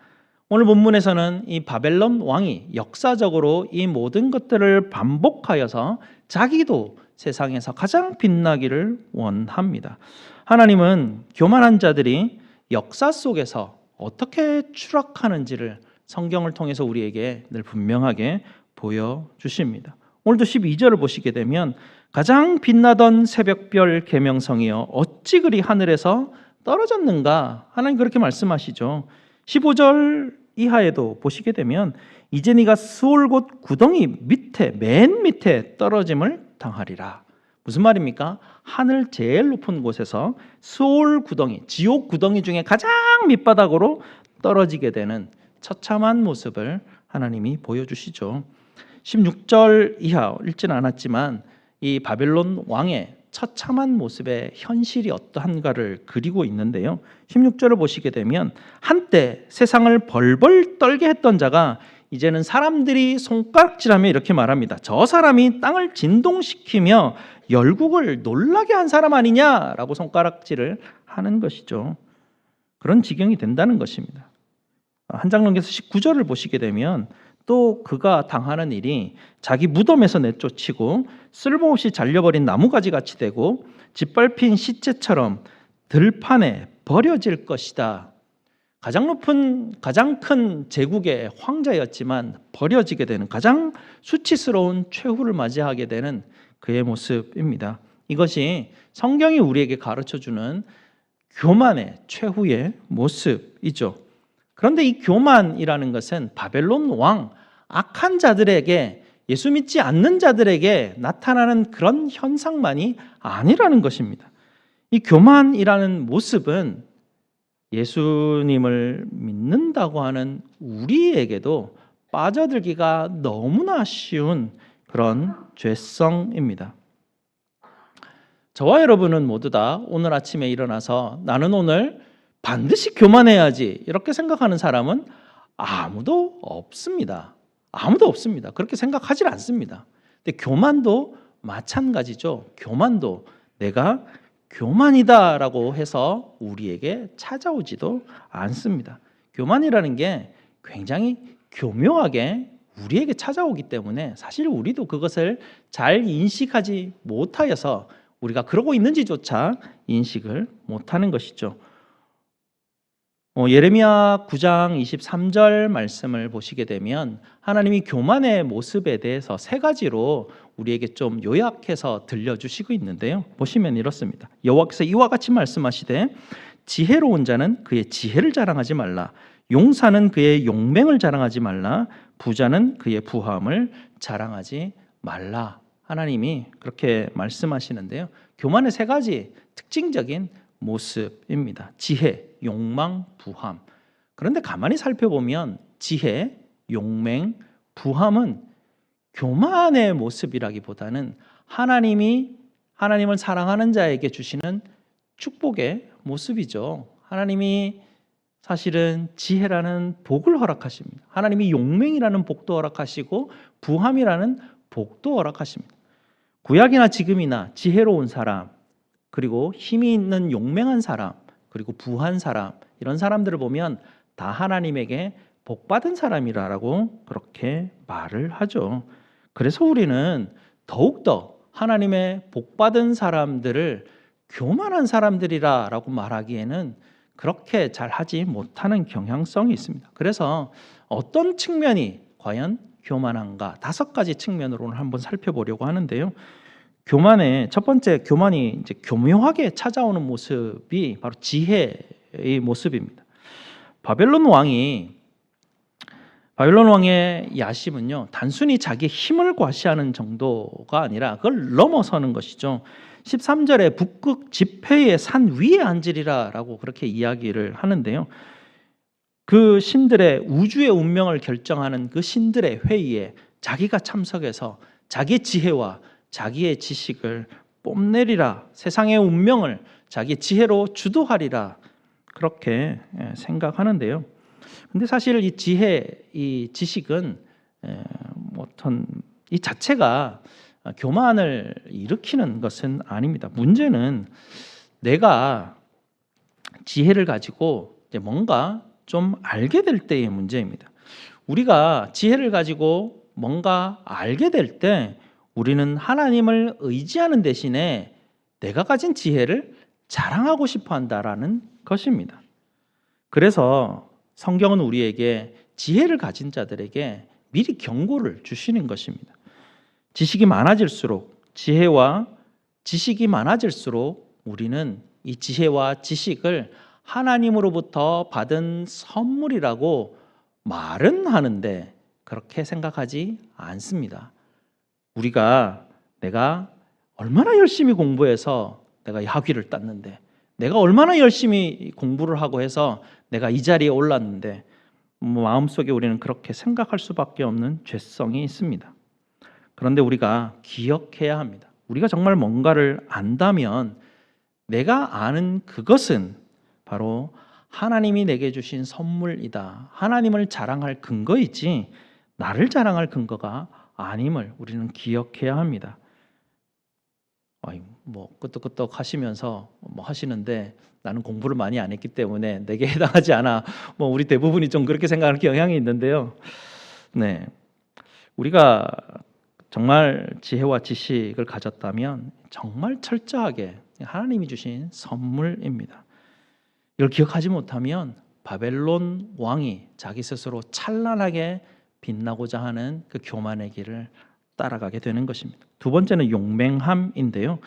오늘 본문에서는 이 바벨론 왕이 역사적으로 이 모든 것들을 반복하여서 자기도 세상에서 가장 빛나기를 원합니다. 하나님은 교만한 자들이 역사 속에서 어떻게 추락하는지를 성경을 통해서 우리에게 늘 분명하게 보여주십니다. 오늘도 12절을 보시게 되면 가장 빛나던 새벽별 계명성이여 어찌 그리 하늘에서 떨어졌는가? 하나님 그렇게 말씀하시죠. 15절 이하에도 보시게 되면 이제 네가 스올 곧 구덩이 밑에 맨 밑에 떨어짐을 당하리라. 무슨 말입니까? 하늘 제일 높은 곳에서 스올 구덩이, 지옥 구덩이 중에 가장 밑바닥으로 떨어지게 되는 처참한 모습을 하나님이 보여주시죠. 16절 이하 읽지는 않았지만 이 바벨론 왕의 처참한 모습의 현실이 어떠한가를 그리고 있는데요. 16절을 보시게 되면 한때 세상을 벌벌 떨게 했던 자가 이제는 사람들이 손가락질하며 이렇게 말합니다. 저 사람이 땅을 진동시키며 열국을 놀라게 한 사람 아니냐라고 손가락질을 하는 것이죠. 그런 지경이 된다는 것입니다. 한 장 넘겨서 19절을 보시게 되면 또 그가 당하는 일이 자기 무덤에서 내쫓이고 쓸모없이 잘려버린 나무가지 같이 되고 짓밟힌 시체처럼 들판에 버려질 것이다. 가장 큰 제국의 황자였지만 버려지게 되는 가장 수치스러운 최후를 맞이하게 되는 그의 모습입니다. 이것이 성경이 우리에게 가르쳐주는 교만의 최후의 모습이죠. 그런데 이 교만이라는 것은 바벨론 왕, 악한 자들에게, 예수 믿지 않는 자들에게 나타나는 그런 현상만이 아니라는 것입니다. 이 교만이라는 모습은 예수님을 믿는다고 하는 우리에게도 빠져들기가 너무나 쉬운 그런 죄성입니다. 저와 여러분은 모두 다 오늘 아침에 일어나서 나는 오늘 반드시 교만해야지 이렇게 생각하는 사람은 아무도 없습니다. 아무도 없습니다. 그렇게 생각하지 않습니다. 근데 교만도 마찬가지죠. 교만도 내가 교만이다라고 해서 우리에게 찾아오지도 않습니다. 교만이라는 게 굉장히 교묘하게 우리에게 찾아오기 때문에 사실 우리도 그것을 잘 인식하지 못하여서 우리가 그러고 있는지조차 인식을 못하는 것이죠. 예레미야 9장 23절 말씀을 보시게 되면 하나님이 교만의 모습에 대해서 세 가지로 우리에게 좀 요약해서 들려주시고 있는데요. 보시면 이렇습니다. 여호와께서 이와 같이 말씀하시되 지혜로운 자는 그의 지혜를 자랑하지 말라. 용사는 그의 용맹을 자랑하지 말라. 부자는 그의 부함을 자랑하지 말라. 하나님이 그렇게 말씀하시는데요. 교만의 세 가지 특징적인 모습입니다. 지혜, 욕망, 부함. 그런데 가만히 살펴보면 지혜, 용맹, 부함은 교만의 모습이라기보다는 하나님을 사랑하는 자에게 주시는 축복의 모습이죠. 하나님이 사실은 지혜라는 복을 허락하십니다. 하나님이 용맹이라는 복도 허락하시고 부함이라는 복도 허락하십니다. 구약이나 지금이나 지혜로운 사람, 그리고 힘이 있는 용맹한 사람, 그리고 부한 사람, 이런 사람들을 보면 다 하나님에게 복받은 사람이라고 그렇게 말을 하죠. 그래서 우리는 더욱더 하나님의 복받은 사람들을 교만한 사람들이라고 말하기에는 그렇게 잘 하지 못하는 경향성이 있습니다. 그래서 어떤 측면이 과연 교만한가 5가지 측면으로 오늘 한번 살펴보려고 하는데요. 교만의 첫 번째, 교만이 이제 교묘하게 찾아오는 모습이 바로 지혜의 모습입니다. 바벨론 왕의 야심은요, 단순히 자기의 힘을 과시하는 정도가 아니라 그걸 넘어서는 것이죠. 13절에 북극 지폐의 산 위에 앉으리라라고 그렇게 이야기를 하는데요. 그 신들의 우주의 운명을 결정하는 그 신들의 회의에 자기가 참석해서 자기의 지혜와 자기의 지식을 뽐내리라, 세상의 운명을 자기의 지혜로 주도하리라, 그렇게 생각하는데요. 근데 사실 이 지혜, 이 지식은 어떤 이 자체가 교만을 일으키는 것은 아닙니다. 문제는 내가 지혜를 가지고 이제 뭔가 좀 알게 될 때의 문제입니다. 우리가 지혜를 가지고 뭔가 알게 될 때 우리는 하나님을 의지하는 대신에 내가 가진 지혜를 자랑하고 싶어 한다라는 것입니다. 그래서 성경은 우리에게 지혜를 가진 자들에게 미리 경고를 주시는 것입니다. 지식이 많아질수록, 지혜와 지식이 많아질수록 우리는 이 지혜와 지식을 하나님으로부터 받은 선물이라고 말은 하는데 그렇게 생각하지 않습니다. 내가 얼마나 열심히 공부해서 내가 이 학위를 땄는데, 내가 얼마나 열심히 공부를 하고 해서 내가 이 자리에 올랐는데, 마음속에 우리는 그렇게 생각할 수밖에 없는 죄성이 있습니다. 그런데 우리가 기억해야 합니다. 우리가 정말 뭔가를 안다면 내가 아는 그것은 바로 하나님이 내게 주신 선물이다. 하나님을 자랑할 근거이지 나를 자랑할 근거가 아님을 우리는 기억해야 합니다. 끄떡끄떡 하시면서 하시는데 나는 공부를 많이 안 했기 때문에 내게 해당하지 않아. 우리 대부분이 좀 그렇게 생각하는 경향이 있는데요. 네, 우리가 정말 지혜와 지식을 가졌다면 정말 철저하게 하나님이 주신 선물입니다. 이걸 기억하지 못하면 바벨론 왕이 자기 스스로 찬란하게 빛나고자 하는 그 교만의 길을 따라가게 되는 것입니다. 두 번째는 용맹함인데요.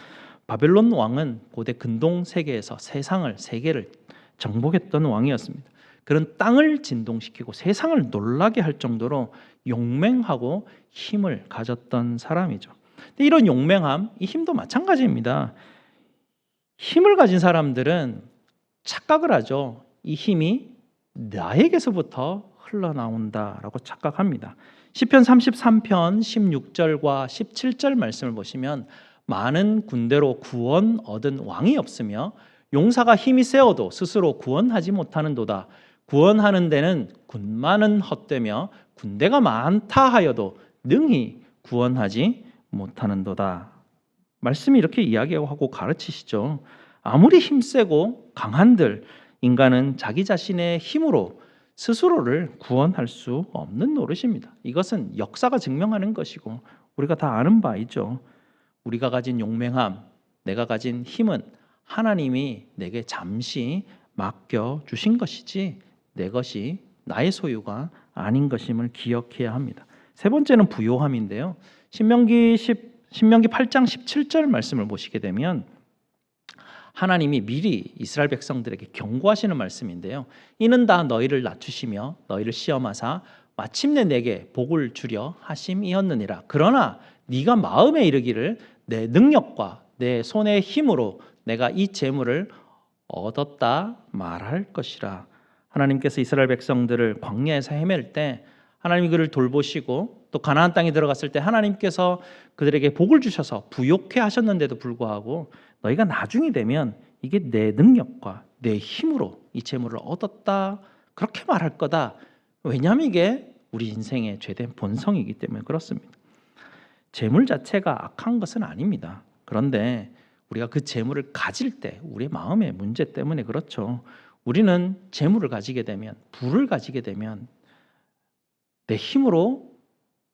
바벨론 왕은 고대 근동 세계에서 세계를 정복했던 왕이었습니다. 그런 땅을 진동시키고 세상을 놀라게 할 정도로 용맹하고 힘을 가졌던 사람이죠. 근데 이런 용맹함, 이 힘도 마찬가지입니다. 힘을 가진 사람들은 착각을 하죠. 이 힘이 나에게서부터 흘러나온다라고 착각합니다. 시편 33편 16절과 17절 말씀을 보시면 많은 군대로 구원 얻은 왕이 없으며 용사가 힘이 세어도 스스로 구원하지 못하는도다. 구원하는 데는 군마는 헛되며 군대가 많다 하여도 능히 구원하지 못하는도다. 말씀이 이렇게 이야기하고 가르치시죠. 아무리 힘세고 강한들 인간은 자기 자신의 힘으로 스스로를 구원할 수 없는 노릇입니다. 이것은 역사가 증명하는 것이고 우리가 다 아는 바이죠. 우리가 가진 용맹함, 내가 가진 힘은 하나님이 내게 잠시 맡겨 주신 것이지 내 것이 나의 소유가 아닌 것임을 기억해야 합니다. 세 번째는 부요함인데요. 신명기 8장 17절 말씀을 보시게 되면 하나님이 미리 이스라엘 백성들에게 경고하시는 말씀인데요. 이는 다 너희를 낮추시며 너희를 시험하사 마침내 내게 복을 주려 하심이었느니라. 그러나 네가 마음에 이르기를 내 능력과 내 손의 힘으로 내가 이 재물을 얻었다 말할 것이라. 하나님께서 이스라엘 백성들을 광야에서 헤맬 때 하나님이 그를 돌보시고 또 가나안 땅에 들어갔을 때 하나님께서 그들에게 복을 주셔서 부욕해 하셨는데도 불구하고 너희가 나중이 되면 이게 내 능력과 내 힘으로 이 재물을 얻었다 그렇게 말할 거다. 왜냐하면 이게 우리 인생의 죄된 본성이기 때문에 그렇습니다. 재물 자체가 악한 것은 아닙니다. 그런데 우리가 그 재물을 가질 때 우리의 마음의 문제 때문에 그렇죠. 우리는 재물을 가지게 되면, 부를 가지게 되면 내 힘으로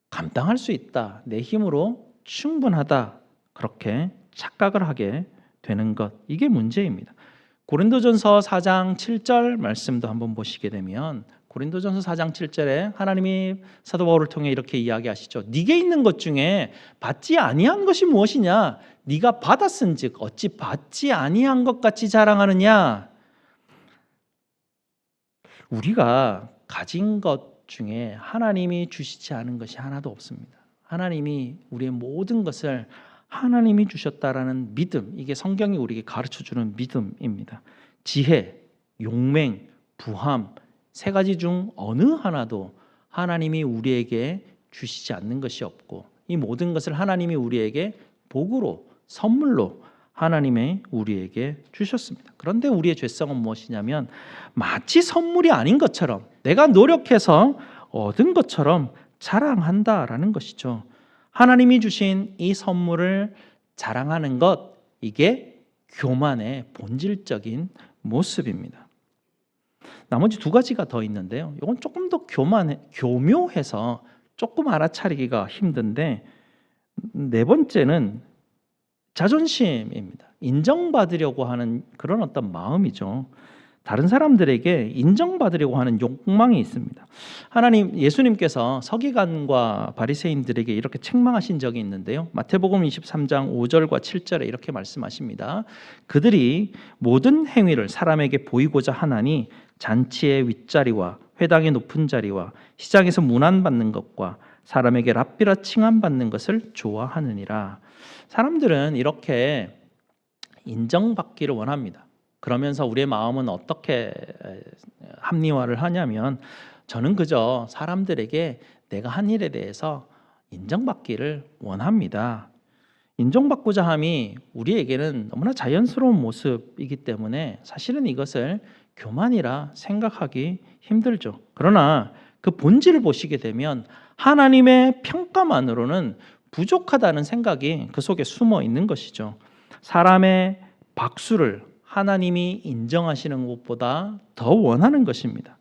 감당할 수 있다, 내 힘으로 충분하다 그렇게 착각을 하게 되는 것, 이게 문제입니다. 고린도전서 4장 7절 말씀도 한번 보시게 되면 고린도전서 4장 7절에 하나님이 사도 바울을 통해 이렇게 이야기하시죠. 네게 있는 것 중에 받지 아니한 것이 무엇이냐? 네가 받았은즉 어찌 받지 아니한 것 같이 자랑하느냐? 우리가 가진 것 중에 하나님이 주시지 않은 것이 하나도 없습니다. 하나님이 우리의 모든 것을 하나님이 주셨다라는 믿음, 이게 성경이 우리에게 가르쳐주는 믿음입니다. 지혜, 용맹, 부함, 세 가지 중 어느 하나도 하나님이 우리에게 주시지 않는 것이 없고 이 모든 것을 하나님이 우리에게 복으로, 선물로 하나님의 우리에게 주셨습니다. 그런데 우리의 죄성은 무엇이냐면 마치 선물이 아닌 것처럼 내가 노력해서 얻은 것처럼 자랑한다라는 것이죠. 하나님이 주신 이 선물을 자랑하는 것, 이게 교만의 본질적인 모습입니다. 나머지 두 가지가 더 있는데요. 이건 조금 더 교묘해서 조금 알아차리기가 힘든데, 네 번째는 자존심입니다. 인정받으려고 하는 그런 어떤 마음이죠. 다른 사람들에게 인정받으려고 하는 욕망이 있습니다. 예수님께서 서기관과 바리새인들에게 이렇게 책망하신 적이 있는데요. 마태복음 23장 5절과 7절에 이렇게 말씀하십니다. 그들이 모든 행위를 사람에게 보이고자 하나니 잔치의 윗자리와 회당의 높은 자리와 시장에서 문안받는 것과 사람에게 랍비라 칭함받는 것을 좋아하느니라. 사람들은 이렇게 인정받기를 원합니다. 그러면서 우리의 마음은 어떻게 합리화를 하냐면 저는 그저 사람들에게 내가 한 일에 대해서 인정받기를 원합니다. 인정받고자 함이 우리에게는 너무나 자연스러운 모습이기 때문에 사실은 이것을 교만이라 생각하기 힘들죠. 그러나 그 본질을 보시게 되면 하나님의 평가만으로는 부족하다는 생각이 그 속에 숨어 있는 것이죠. 사람의 박수를 하나님이 인정하시는 것보다 더 원하는 것입니다.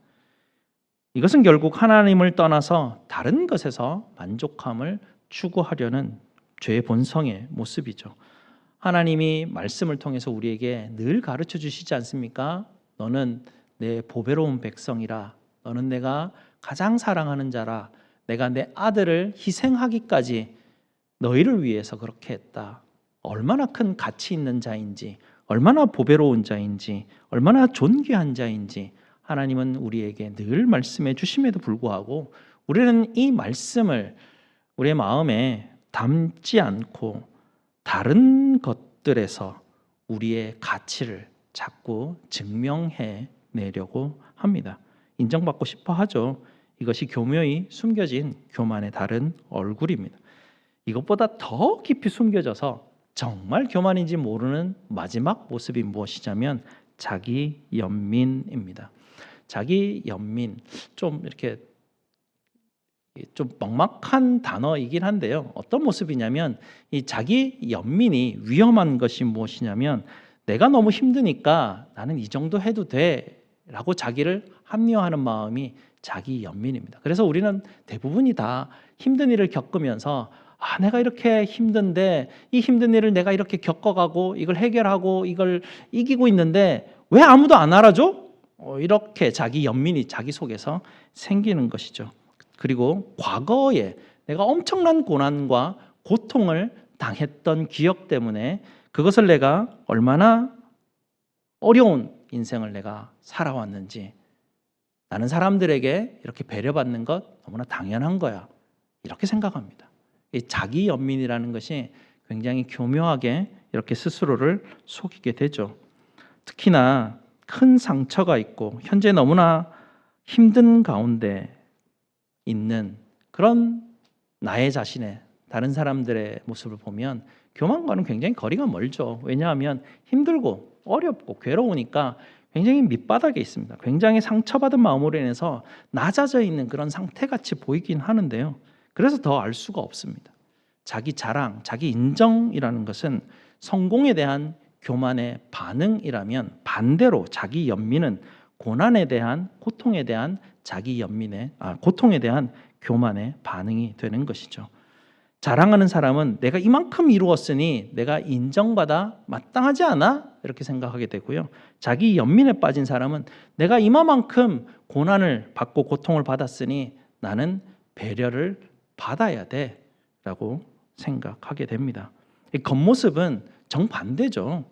이것은 결국 하나님을 떠나서 다른 것에서 만족함을 추구하려는 죄의 본성의 모습이죠. 하나님이 말씀을 통해서 우리에게 늘 가르쳐 주시지 않습니까? 너는 내 보배로운 백성이라, 너는 내가 가장 사랑하는 자라, 내가 내 아들을 희생하기까지 너희를 위해서 그렇게 했다. 얼마나 큰 가치 있는 자인지, 얼마나 보배로운 자인지, 얼마나 존귀한 자인지 하나님은 우리에게 늘 말씀해 주심에도 불구하고 우리는 이 말씀을 우리의 마음에 담지 않고 다른 것들에서 우리의 가치를 자꾸 증명해 내려고 합니다. 인정받고 싶어 하죠. 이것이 교묘히 숨겨진 교만의 다른 얼굴입니다. 이것보다 더 깊이 숨겨져서 정말 교만인지 모르는 마지막 모습이 무엇이냐면 자기 연민입니다. 자기 연민, 좀 이렇게 좀 막막한 단어이긴 한데요. 어떤 모습이냐면 이 자기 연민이 위험한 것이 무엇이냐면 내가 너무 힘드니까 나는 이 정도 해도 돼 라고 자기를 합리화하는 마음이 자기 연민입니다. 그래서 우리는 대부분이 다 힘든 일을 겪으면서 내가 이렇게 힘든데 이 힘든 일을 내가 이렇게 겪어가고 이걸 해결하고 이걸 이기고 있는데 왜 아무도 안 알아줘? 이렇게 자기 연민이 자기 속에서 생기는 것이죠. 그리고 과거에 내가 엄청난 고난과 고통을 당했던 기억 때문에 그것을 내가 얼마나 어려운 인생을 내가 살아왔는지, 나는 사람들에게 이렇게 배려받는 것 너무나 당연한 거야, 이렇게 생각합니다. 이 자기 연민이라는 것이 굉장히 교묘하게 이렇게 스스로를 속이게 되죠. 특히나 큰 상처가 있고 현재 너무나 힘든 가운데 있는 그런 나의 자신의 다른 사람들의 모습을 보면 교만과는 굉장히 거리가 멀죠. 왜냐하면 힘들고 어렵고 괴로우니까 굉장히 밑바닥에 있습니다. 굉장히 상처받은 마음으로 인해서 낮아져 있는 그런 상태같이 보이긴 하는데요. 그래서 더 알 수가 없습니다. 자기 자랑, 자기 인정이라는 것은 성공에 대한 교만의 반응이라면 반대로 자기 연민은 고난에 대한, 고통에 대한 고통에 대한 교만의 반응이 되는 것이죠. 자랑하는 사람은 내가 이만큼 이루었으니 내가 인정받아 마땅하지 않아? 이렇게 생각하게 되고요. 자기 연민에 빠진 사람은 내가 이만큼 고난을 받고 고통을 받았으니 나는 배려를 받아야 돼 라고 생각하게 됩니다. 이 겉모습은 정반대죠.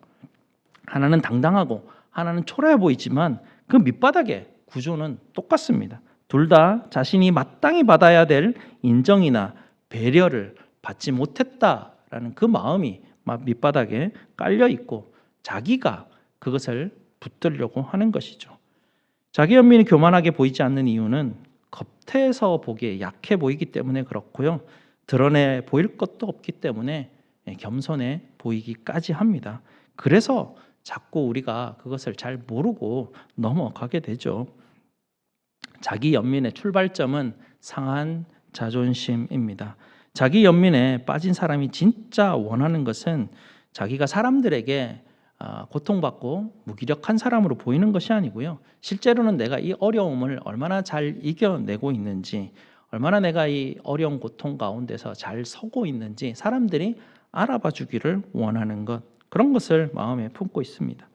하나는 당당하고 하나는 초라해 보이지만 그 밑바닥의 구조는 똑같습니다. 둘 다 자신이 마땅히 받아야 될 인정이나 배려를 받지 못했다라는 그 마음이 밑바닥에 깔려 있고 자기가 그것을 붙들려고 하는 것이죠. 자기 연민이 교만하게 보이지 않는 이유는 겉에서 보기에 약해 보이기 때문에 그렇고요. 드러내 보일 것도 없기 때문에 겸손해 보이기까지 합니다. 그래서 자꾸 우리가 그것을 잘 모르고 넘어가게 되죠. 자기 연민의 출발점은 상한 자존심입니다. 자기 연민에 빠진 사람이 진짜 원하는 것은 자기가 사람들에게 고통받고 무기력한 사람으로 보이는 것이 아니고요. 실제로는 내가 이 어려움을 얼마나 잘 이겨내고 있는지, 얼마나 내가 이 어려운 고통 가운데서 잘 서고 있는지 사람들이 알아봐 주기를 원하는 것, 그런 것을 마음에 품고 있습니다.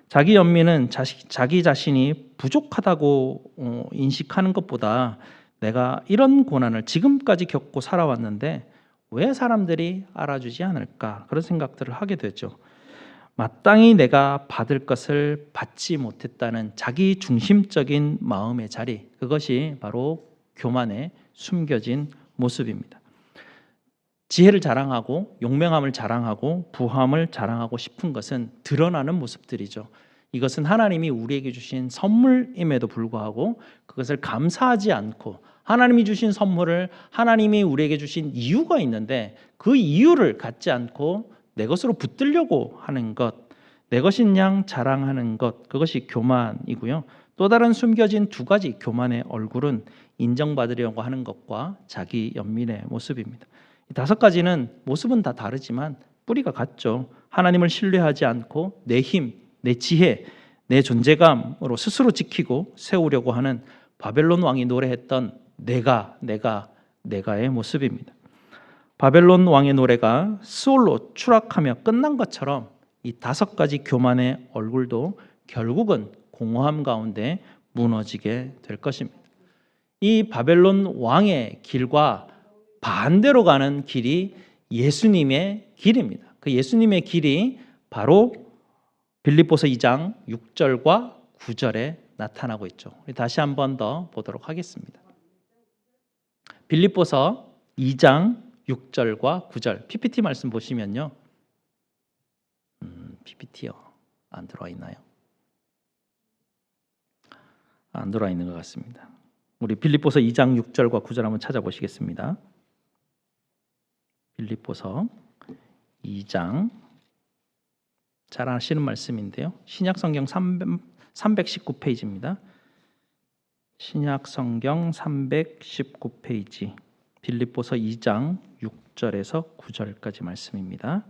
자기 연민은 자기 자신이 부족하다고 인식하는 것보다 내가 이런 고난을 지금까지 겪고 살아왔는데 왜 사람들이 알아주지 않을까, 그런 생각들을 하게 되죠. 마땅히 내가 받을 것을 받지 못했다는 자기 중심적인 마음의 자리, 그것이 바로 교만에 숨겨진 모습입니다. 지혜를 자랑하고 용맹함을 자랑하고 부함을 자랑하고 싶은 것은 드러나는 모습들이죠. 이것은 하나님이 우리에게 주신 선물임에도 불구하고 그것을 감사하지 않고, 하나님이 주신 선물을 하나님이 우리에게 주신 이유가 있는데 그 이유를 갖지 않고 내 것으로 붙들려고 하는 것, 내 것인 양 자랑하는 것, 그것이 교만이고요. 또 다른 숨겨진 두 가지 교만의 얼굴은 인정받으려고 하는 것과 자기 연민의 모습입니다. 이 다섯 가지는 모습은 다 다르지만 뿌리가 같죠. 하나님을 신뢰하지 않고 내 힘, 내 지혜, 내 존재감으로 스스로 지키고 세우려고 하는 바벨론 왕이 노래했던 내가의 모습입니다. 바벨론 왕의 노래가 스올로 추락하며 끝난 것처럼 이 다섯 가지 교만의 얼굴도 결국은 공허함 가운데 무너지게 될 것입니다. 이 바벨론 왕의 길과 반대로 가는 길이 예수님의 길입니다. 그 예수님의 길이 바로 빌립보서 2장 6절과 9절에 나타나고 있죠. 다시 한 번 더 보도록 하겠습니다. 빌립보서 2장 6절과 9절, PPT 말씀 보시면요. PPT요. 안 들어와 있나요? 안 들어와 있는 것 같습니다. 우리 빌립보서 2장 6절과 9절 한번 찾아보시겠습니다. 빌립보서 2장, 잘 아시는 말씀인데요. 신약성경 319페이지입니다. 신약성경 319페이지, 빌립보서 2장 6절에서 9절까지 말씀입니다.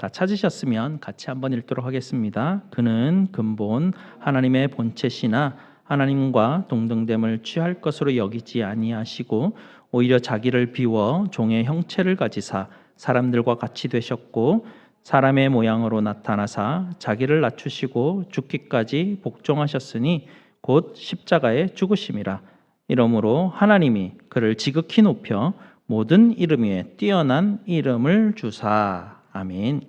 다 찾으셨으면 같이 한번 읽도록 하겠습니다. 그는 근본 하나님의 본체시나 하나님과 동등됨을 취할 것으로 여기지 아니하시고 오히려 자기를 비워 종의 형체를 가지사 사람들과 같이 되셨고 사람의 모양으로 나타나사 자기를 낮추시고 죽기까지 복종하셨으니 곧 십자가에 죽으심이라. 이러므로 하나님이 그를 지극히 높여 모든 이름 위에 뛰어난 이름을 주사. 아멘.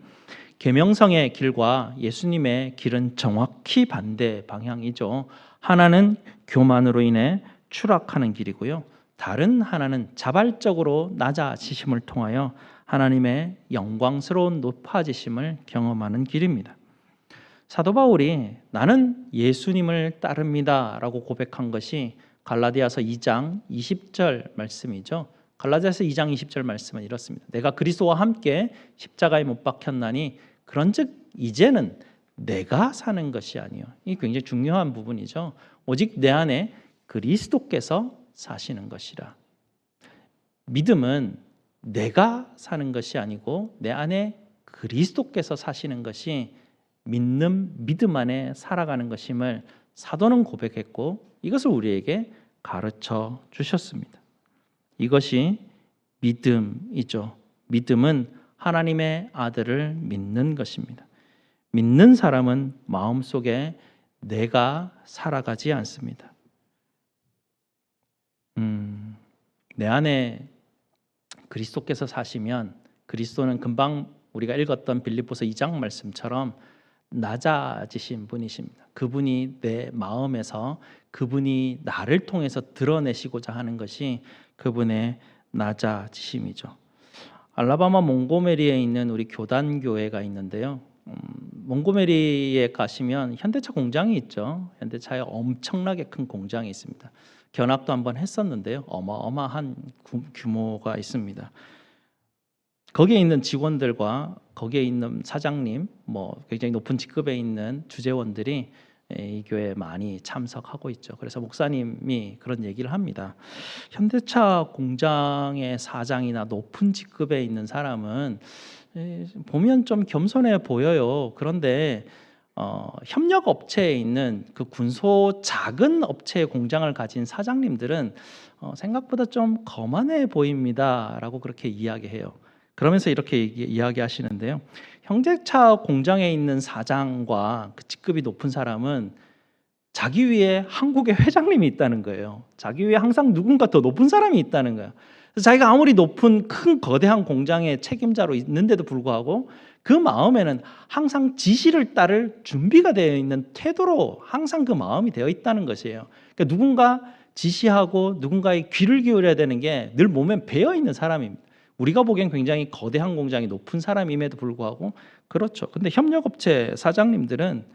계명성의 길과 예수님의 길은 정확히 반대 방향이죠. 하나는 교만으로 인해 추락하는 길이고요. 다른 하나는 자발적으로 낮아지심을 통하여 하나님의 영광스러운 높아지심을 경험하는 길입니다. 사도 바울이 나는 예수님을 따릅니다라고 고백한 것이 갈라디아서 2장 20절 말씀이죠. 갈라디아서 2장 20절 말씀은 이렇습니다. 내가 그리스도와 함께 십자가에 못 박혔나니 그런즉 이제는 내가 사는 것이 아니요. 이 굉장히 중요한 부분이죠. 오직 내 안에 그리스도께서 사시는 것이라. 믿음은 내가 사는 것이 아니고 내 안에 그리스도께서 사시는 것이 믿는 믿음 안에 살아가는 것임을 사도는 고백했고 이것을 우리에게 가르쳐 주셨습니다. 이것이 믿음이죠. 믿음은 하나님의 아들을 믿는 것입니다. 믿는 사람은 마음속에 내가 살아가지 않습니다. 내 안에 그리스도께서 사시면 그리스도는 금방 우리가 읽었던 빌립보서 2장 말씀처럼 낮아지신 분이십니다. 그분이 내 마음에서 그분이 나를 통해서 드러내시고자 하는 것이 그분의 낮아지심이죠. 알라바마 몽고메리에 있는 우리 교단교회가 있는데요. 몽고메리에 가시면 현대차 공장이 있죠. 현대차에 엄청나게 큰 공장이 있습니다. 견학도 한번 했었는데요. 어마어마한 규모가 있습니다. 거기에 있는 직원들과 거기에 있는 사장님, 굉장히 높은 직급에 있는 주재원들이 이 교회에 많이 참석하고 있죠. 그래서 목사님이 그런 얘기를 합니다. 현대차 공장의 사장이나 높은 직급에 있는 사람은 보면 좀 겸손해 보여요. 그런데 협력 업체에 있는 그 군소 작은 업체의 공장을 가진 사장님들은 생각보다 좀 거만해 보입니다라고 그렇게 이야기해요. 그러면서 이렇게 이야기하시는데요. 현대차 공장에 있는 사장과 그 직급이 높은 사람은 자기 위에 한국의 회장님이 있다는 거예요. 자기 위에 항상 누군가 더 높은 사람이 있다는 거예요. 그래서 자기가 아무리 높은 큰 거대한 공장의 책임자로 있는데도 불구하고 그 마음에는 항상 지시를 따를 준비가 되어 있는 태도로 항상 그 마음이 되어 있다는 것이에요. 그러니까 누군가 지시하고 누군가의 귀를 기울여야 되는 게 늘 몸에 배어 있는 사람입니다. 우리가 보기엔 굉장히 거대한 공장이 높은 사람임에도 불구하고 그렇죠. 근데 협력업체 사장님들은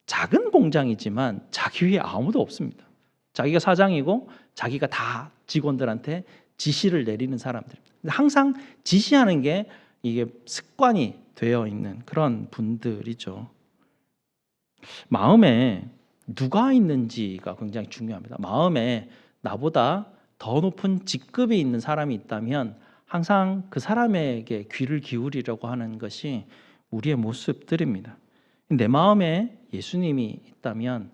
작은 공장이지만 자기 위에 아무도 없습니다. 자기가 사장이고 자기가 다 직원들한테 지시를 내리는 사람들. 항상 지시하는 게 이게 습관이 되어 있는 그런 분들이죠. 마음에 누가 있는지가 굉장히 중요합니다. 마음에 나보다 더 높은 직급이 있는 사람이 있다면 항상 그 사람에게 귀를 기울이려고 하는 것이 우리의 모습들입니다. 내 마음에 예수님이 있다면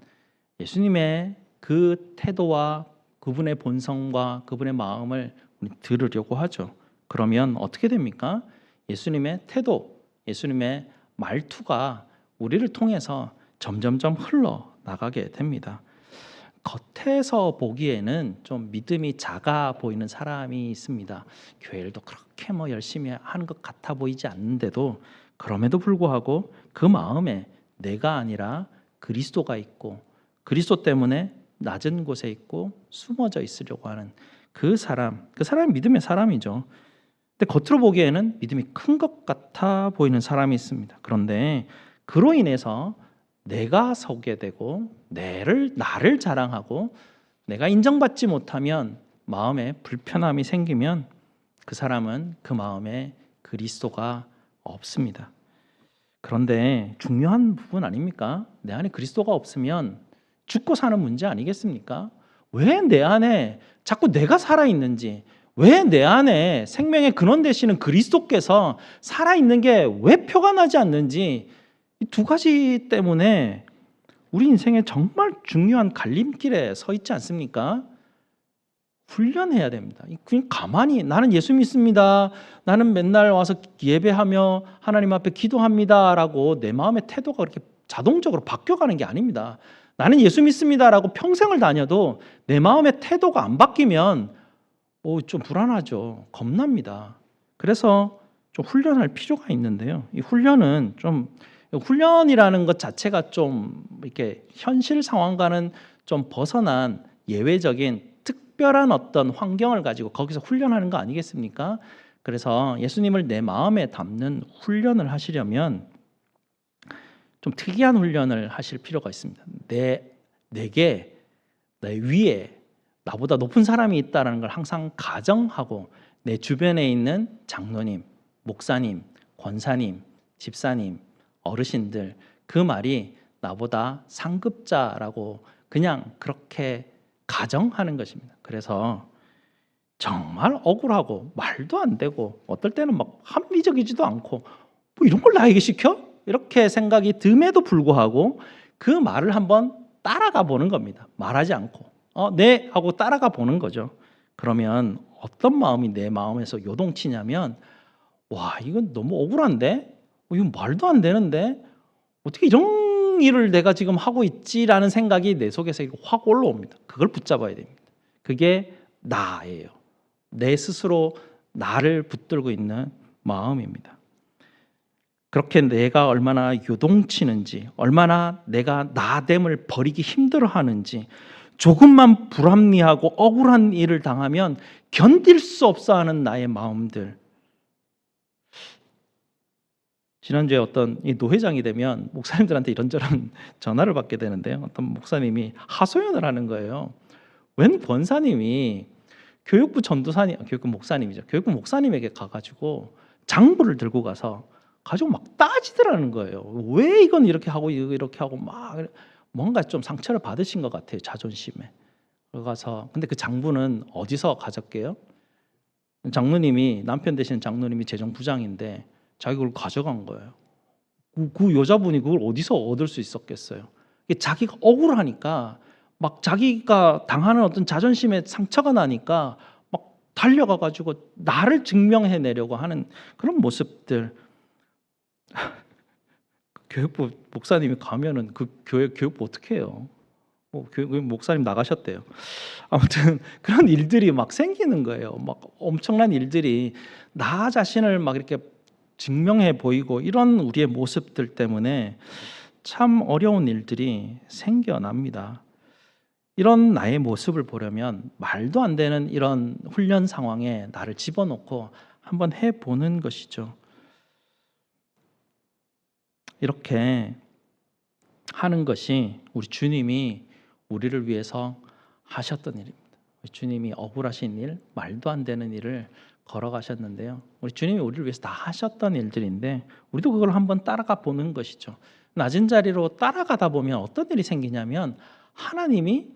예수님의 그 태도와 그분의 본성과 그분의 마음을 우리 들으려고 하죠. 그러면 어떻게 됩니까? 예수님의 태도, 예수님의 말투가 우리를 통해서 점점점 흘러나가게 됩니다. 겉에서 보기에는 좀 믿음이 작아 보이는 사람이 있습니다. 교회일도 그렇게 열심히 하는 것 같아 보이지 않는데도 그럼에도 불구하고 그 마음에 내가 아니라 그리스도가 있고 그리스도 때문에 낮은 곳에 있고 숨어져 있으려고 하는 그 사람이 믿음의 사람이죠. 근데 겉으로 보기에는 믿음이 큰 것 같아 보이는 사람이 있습니다. 그런데 그로 인해서 내가 서게 되고 나를 자랑하고 내가 인정받지 못하면 마음에 불편함이 생기면 그 사람은 그 마음에 그리스도가 없습니다. 그런데 중요한 부분 아닙니까? 내 안에 그리스도가 없으면 죽고 사는 문제 아니겠습니까? 왜 내 안에 자꾸 내가 살아있는지, 왜 내 안에 생명의 근원 되시는 그리스도께서 살아있는 게 왜 표가 나지 않는지, 이 두 가지 때문에 우리 인생에 정말 중요한 갈림길에 서 있지 않습니까? 훈련해야 됩니다. 그냥 가만히 나는 예수 믿습니다, 나는 맨날 와서 예배하며 하나님 앞에 기도합니다라고 내 마음의 태도가 그렇게 자동적으로 바뀌어가는 게 아닙니다. 나는 예수 믿습니다라고 평생을 다녀도 내 마음의 태도가 안 바뀌면 좀 불안하죠. 겁납니다. 그래서 좀 훈련할 필요가 있는데요. 이 훈련이라는 것 자체가 좀 이렇게 현실 상황과는 좀 벗어난 예외적인 특별한 어떤 환경을 가지고 거기서 훈련하는 거 아니겠습니까? 그래서 예수님을 내 마음에 담는 훈련을 하시려면 좀 특이한 훈련을 하실 필요가 있습니다. 내게 내 위에 나보다 높은 사람이 있다는 걸 항상 가정하고 내 주변에 있는 장로님, 목사님, 권사님, 집사님, 어르신들 그 말이 나보다 상급자라고 그냥 그렇게 가정하는 것입니다. 그래서 정말 억울하고 말도 안 되고 어떨 때는 막 합리적이지도 않고 뭐 이런 걸 나에게 시켜? 이렇게 생각이 듦에도 불구하고 그 말을 한번 따라가 보는 겁니다. 말하지 않고 네 하고 따라가 보는 거죠. 그러면 어떤 마음이 내 마음에서 요동치냐면 와 이건 너무 억울한데 이건 말도 안 되는데 어떻게 이런 일을 내가 지금 하고 있지라는 생각이 내 속에서 확 올라옵니다. 그걸 붙잡아야 됩니다. 그게 나예요. 내 스스로 나를 붙들고 있는 마음입니다. 그렇게 내가 얼마나 요동치는지, 얼마나 내가 나됨을 버리기 힘들어하는지, 조금만 불합리하고 억울한 일을 당하면 견딜 수 없어하는 나의 마음들. 지난주에 어떤 이 노회장이 되면 목사님들한테 이런저런 전화를 받게 되는데요. 어떤 목사님이 하소연을 하는 거예요. 웬 권사님이 교육부 전도사님, 교육부 목사님이죠. 교육부 목사님에게 가가지고 장부를 들고 가서 가지고 막 따지더라는 거예요. 왜 이건 이렇게 하고 이렇게 하고 막 뭔가 좀 상처를 받으신 것 같아요. 자존심에. 가서 근데 그 장부는 어디서 가졌게요? 장로님이 남편 되시는 장로님이 재정부장인데 자기 그걸 가져간 거예요. 그 여자분이 그걸 어디서 얻을 수 있었겠어요? 자기가 억울하니까 막 자기가 당하는 어떤 자존심에 상처가 나니까 막 달려가 가지고 나를 증명해내려고 하는 그런 모습들. 교육부 목사님이 가면은 그 교회 교육부 어떻게 해요? 목사님 나가셨대요. 아무튼 그런 일들이 막 생기는 거예요. 막 엄청난 일들이 나 자신을 막 이렇게 증명해 보이고 이런 우리의 모습들 때문에 참 어려운 일들이 생겨납니다. 이런 나의 모습을 보려면 말도 안 되는 이런 훈련 상황에 나를 집어넣고 한번 해보는 것이죠. 이렇게 하는 것이 우리 주님이 우리를 위해서 하셨던 일입니다. 주님이 억울하신 일, 말도 안 되는 일을 걸어가셨는데요. 우리 주님이 우리를 위해서 다 하셨던 일들인데 우리도 그걸 한번 따라가 보는 것이죠. 낮은 자리로 따라가다 보면 어떤 일이 생기냐면 하나님이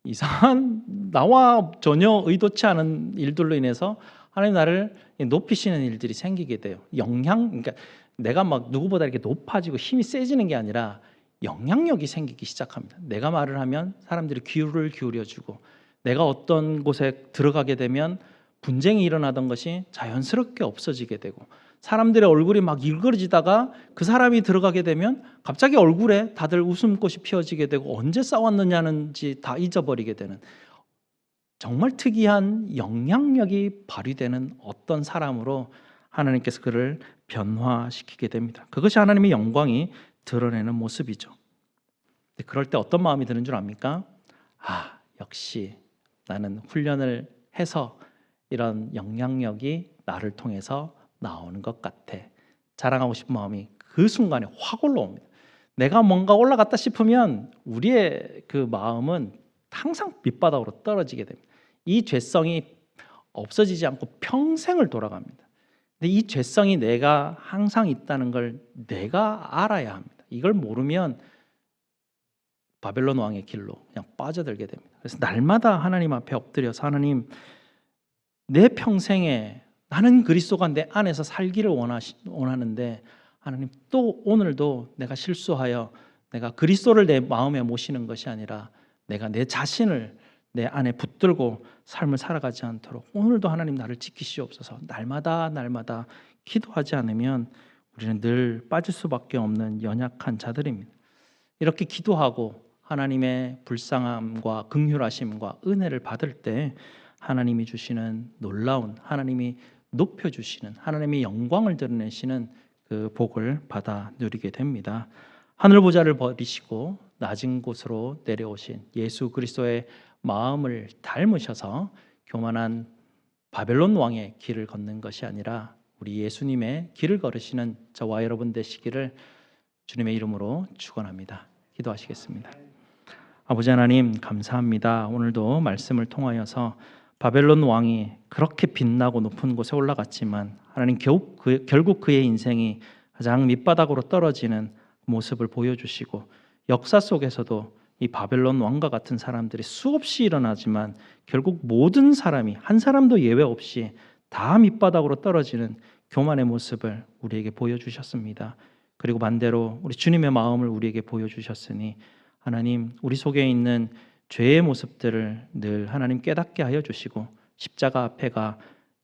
이상한 나와 전혀 의도치 않은 일들로 인해서 하나님 나를 높이시는 일들이 생기게 돼요. 그러니까 내가 막 누구보다 이렇게 높아지고 힘이 세지는 게 아니라 영향력이 생기기 시작합니다. 내가 말을 하면 사람들이 귀를 기울여주고 내가 어떤 곳에 들어가게 되면 분쟁이 일어나던 것이 자연스럽게 없어지게 되고 사람들의 얼굴이 막 일그러지다가 그 사람이 들어가게 되면 갑자기 얼굴에 다들 웃음꽃이 피어지게 되고 언제 싸웠느냐는지 다 잊어버리게 되는 정말 특이한 영향력이 발휘되는 어떤 사람으로 하나님께서 그를 변화시키게 됩니다. 그것이 하나님의 영광이 드러내는 모습이죠. 그럴 때 어떤 마음이 드는 줄 압니까? 역시 나는 훈련을 해서 이런 영향력이 나를 통해서 나오는 것 같아. 자랑하고 싶은 마음이 그 순간에 확 올라옵니다. 내가 뭔가 올라갔다 싶으면 우리의 그 마음은 항상 밑바닥으로 떨어지게 됩니다. 이 죄성이 없어지지 않고 평생을 돌아갑니다. 근데 이 죄성이 내가 항상 있다는 걸 내가 알아야 합니다. 이걸 모르면 바벨론 왕의 길로 그냥 빠져들게 됩니다. 그래서 날마다 하나님 앞에 엎드려서 하나님 내 평생에 나는 그리스도가 내 안에서 살기를 원하는데 하나님 또 오늘도 내가 실수하여 내가 그리스도를 내 마음에 모시는 것이 아니라 내가 내 자신을 내 안에 붙들고 삶을 살아가지 않도록 오늘도 하나님 나를 지키시옵소서. 날마다 기도하지 않으면 우리는 늘 빠질 수밖에 없는 연약한 자들입니다. 이렇게 기도하고 하나님의 불쌍함과 긍휼하심과 은혜를 받을 때 하나님이 주시는 놀라운, 하나님이 높여주시는, 하나님의 영광을 드러내시는 그 복을 받아 누리게 됩니다. 하늘 보좌를 버리시고 낮은 곳으로 내려오신 예수 그리스도의 마음을 닮으셔서 교만한 바벨론 왕의 길을 걷는 것이 아니라 우리 예수님의 길을 걸으시는 저와 여러분 되시기를 주님의 이름으로 축원합니다. 기도하시겠습니다. 아버지 하나님 감사합니다. 오늘도 말씀을 통하여서 바벨론 왕이 그렇게 빛나고 높은 곳에 올라갔지만 하나님 결국 그의 인생이 가장 밑바닥으로 떨어지는 모습을 보여주시고 역사 속에서도 이 바벨론 왕과 같은 사람들이 수없이 일어나지만 결국 모든 사람이 한 사람도 예외 없이 다 밑바닥으로 떨어지는 교만의 모습을 우리에게 보여주셨습니다. 그리고 반대로 우리 주님의 마음을 우리에게 보여주셨으니 하나님 우리 속에 있는 죄의 모습들을 늘 하나님 깨닫게 하여 주시고 십자가 앞에가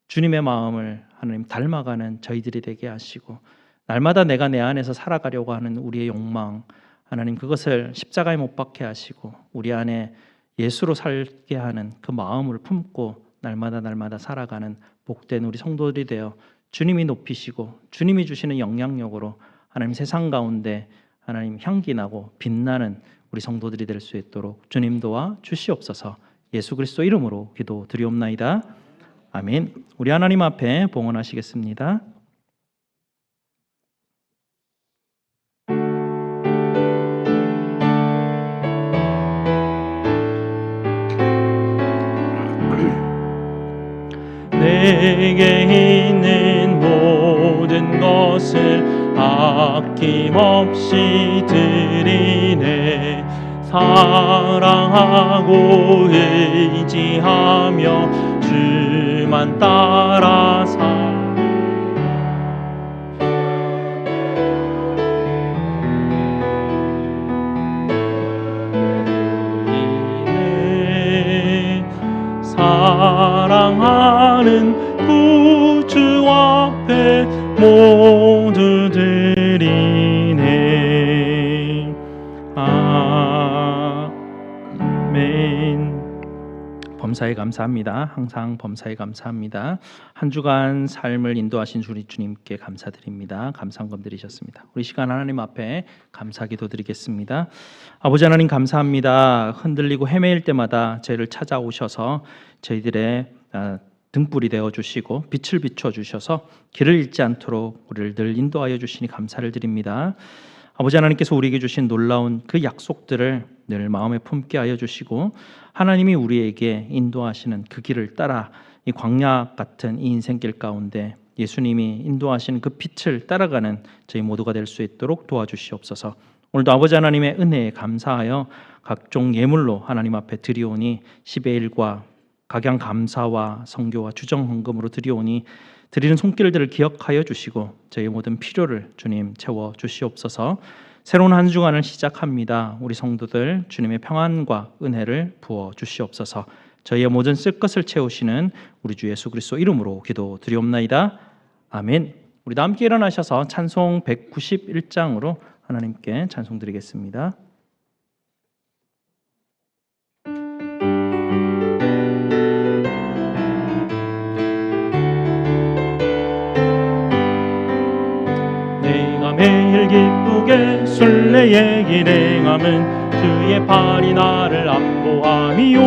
주님의 마음을 하나님 닮아가는 저희들이 되게 하시고 날마다 내가 내 안에서 살아가려고 하는 우리의 욕망 하나님 그것을 십자가에 못 박게 하시고 우리 안에 예수로 살게 하는 그 마음을 품고 날마다 살아가는 복된 우리 성도들이 되어 주님이 높이시고 주님이 주시는 영향력으로 하나님 세상 가운데 하나님 향기나고 빛나는 우리 성도들이 될 수 있도록 주님 도와 주시옵소서. 예수 그리스도 이름으로 기도드리옵나이다. 아멘. 우리 하나님 앞에 봉헌하시겠습니다. 내게 있는 모든 것을 아낌없이 드리네. 사랑하고 의지하며 주만 따라 살리네. 사랑하는 구주 앞에 모두 드리네. 아멘. 범사에 감사합니다. 항상 범사에 감사합니다. 한 주간 삶을 인도하신 우리 주님께 감사드립니다. 감사한금 드리셨습니다. 우리 시간 하나님 앞에 감사기도 드리겠습니다. 아버지 하나님 감사합니다. 흔들리고 헤매일 때마다 저희를 찾아오셔서 저희들의 등불이 되어 주시고 빛을 비춰 주셔서 길을 잃지 않도록 우리를 늘 인도하여 주시니 감사를 드립니다. 아버지 하나님께서 우리에게 주신 놀라운 그 약속들을 늘 마음에 품게 하여 주시고 하나님이 우리에게 인도하시는 그 길을 따라 이 광야 같은 이 인생길 가운데 예수님이 인도하시는 그 빛을 따라가는 저희 모두가 될 수 있도록 도와주시옵소서. 오늘도 아버지 하나님의 은혜에 감사하여 각종 예물로 하나님 앞에 드리오니 10의 1과 각양 감사와 성교와 주정 헌금으로 드리오니 드리는 손길들을 기억하여 주시고 저희 모든 필요를 주님 채워 주시옵소서. 새로운 한 주간을 시작합니다. 우리 성도들 주님의 평안과 은혜를 부어 주시옵소서. 저희의 모든 쓸 것을 채우시는 우리 주 예수 그리스도 이름으로 기도드리옵나이다. 아멘. 우리 다 함께 일어나셔서 찬송 191장으로 하나님께 찬송 드리겠습니다. 매일 기쁘게 순례의 길 행함은 주의 팔이 나를 안보함이요.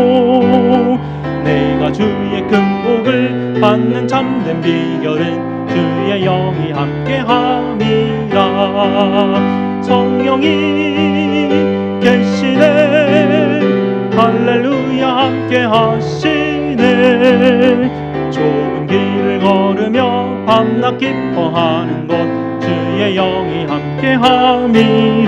내가 주의 큰 복을 받는 참된 비결은 주의 영이 함께함이라. 성령이 계시네. 할렐루야 함께하시네. 좁은 길을 걸으며 밤낮 기뻐하는 것 주의 영이 함께함이라.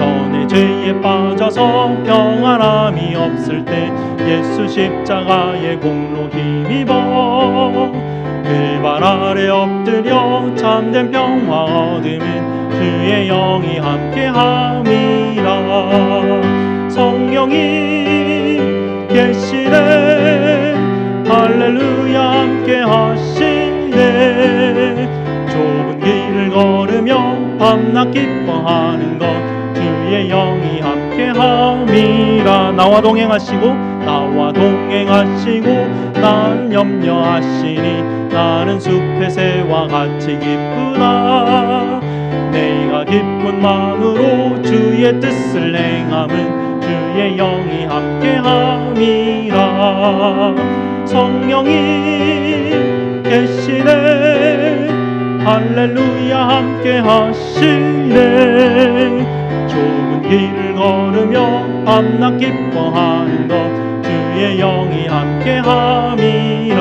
전에 죄에 빠져서 평안함이 없을 때 예수 십자가의 공로 힘입어 글발 아래 엎드려 참된 평화 얻으면 주의 영이 함께함이라. 성령이 계시네 할렐루야 함께하시네. 좁은 길을 걸으며 밤낮 기뻐하는 것 주의 영이 함께함이라. 나와 동행하시고 난 염려하시니 나는 숲의 새와 같이 기쁘다. 내가 기쁜 마음으로 주의 뜻을 행함은 주의 영이 함께함이라. 성령이 계시네 할렐루야 함께하시네. 좁은 길을 걸으며 밤낮 기뻐하는 것 주의 영이 함께함이라.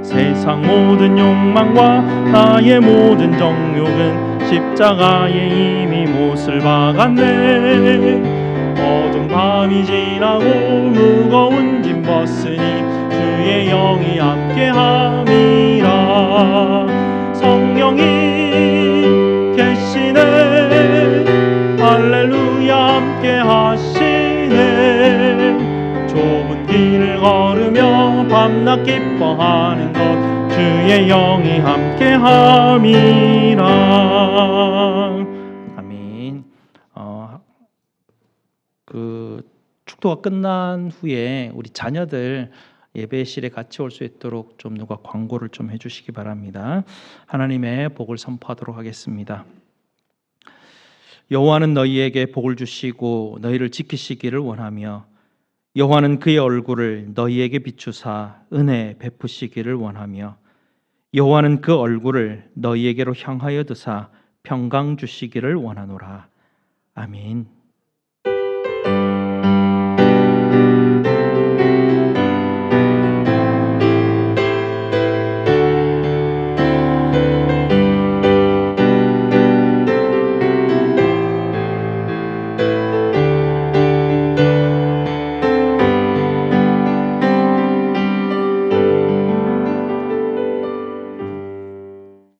세상 모든 욕망과 나의 모든 정욕은 십자가에 이미 못을 박았네. 어두운 밤이 지나고 무거운 짐 벗으니 주의 영이 함께함이라. 성령이 계시네 할렐루야 함께하시네. 좁은 길을 걸으며 밤낮 기뻐하는 것 주의 영이 함께함이라. 아멘. 축도가 끝난 후에 우리 자녀들 예배실에 같이 올 수 있도록 좀 누가 광고를 좀 해주시기 바랍니다. 하나님의 복을 선포하도록 하겠습니다. 여호와는 너희에게 복을 주시고 너희를 지키시기를 원하며 여호와는 그의 얼굴을 너희에게 비추사 은혜 베푸시기를 원하며 여호와는 그 얼굴을 너희에게로 향하여 드사 평강 주시기를 원하노라. 아멘.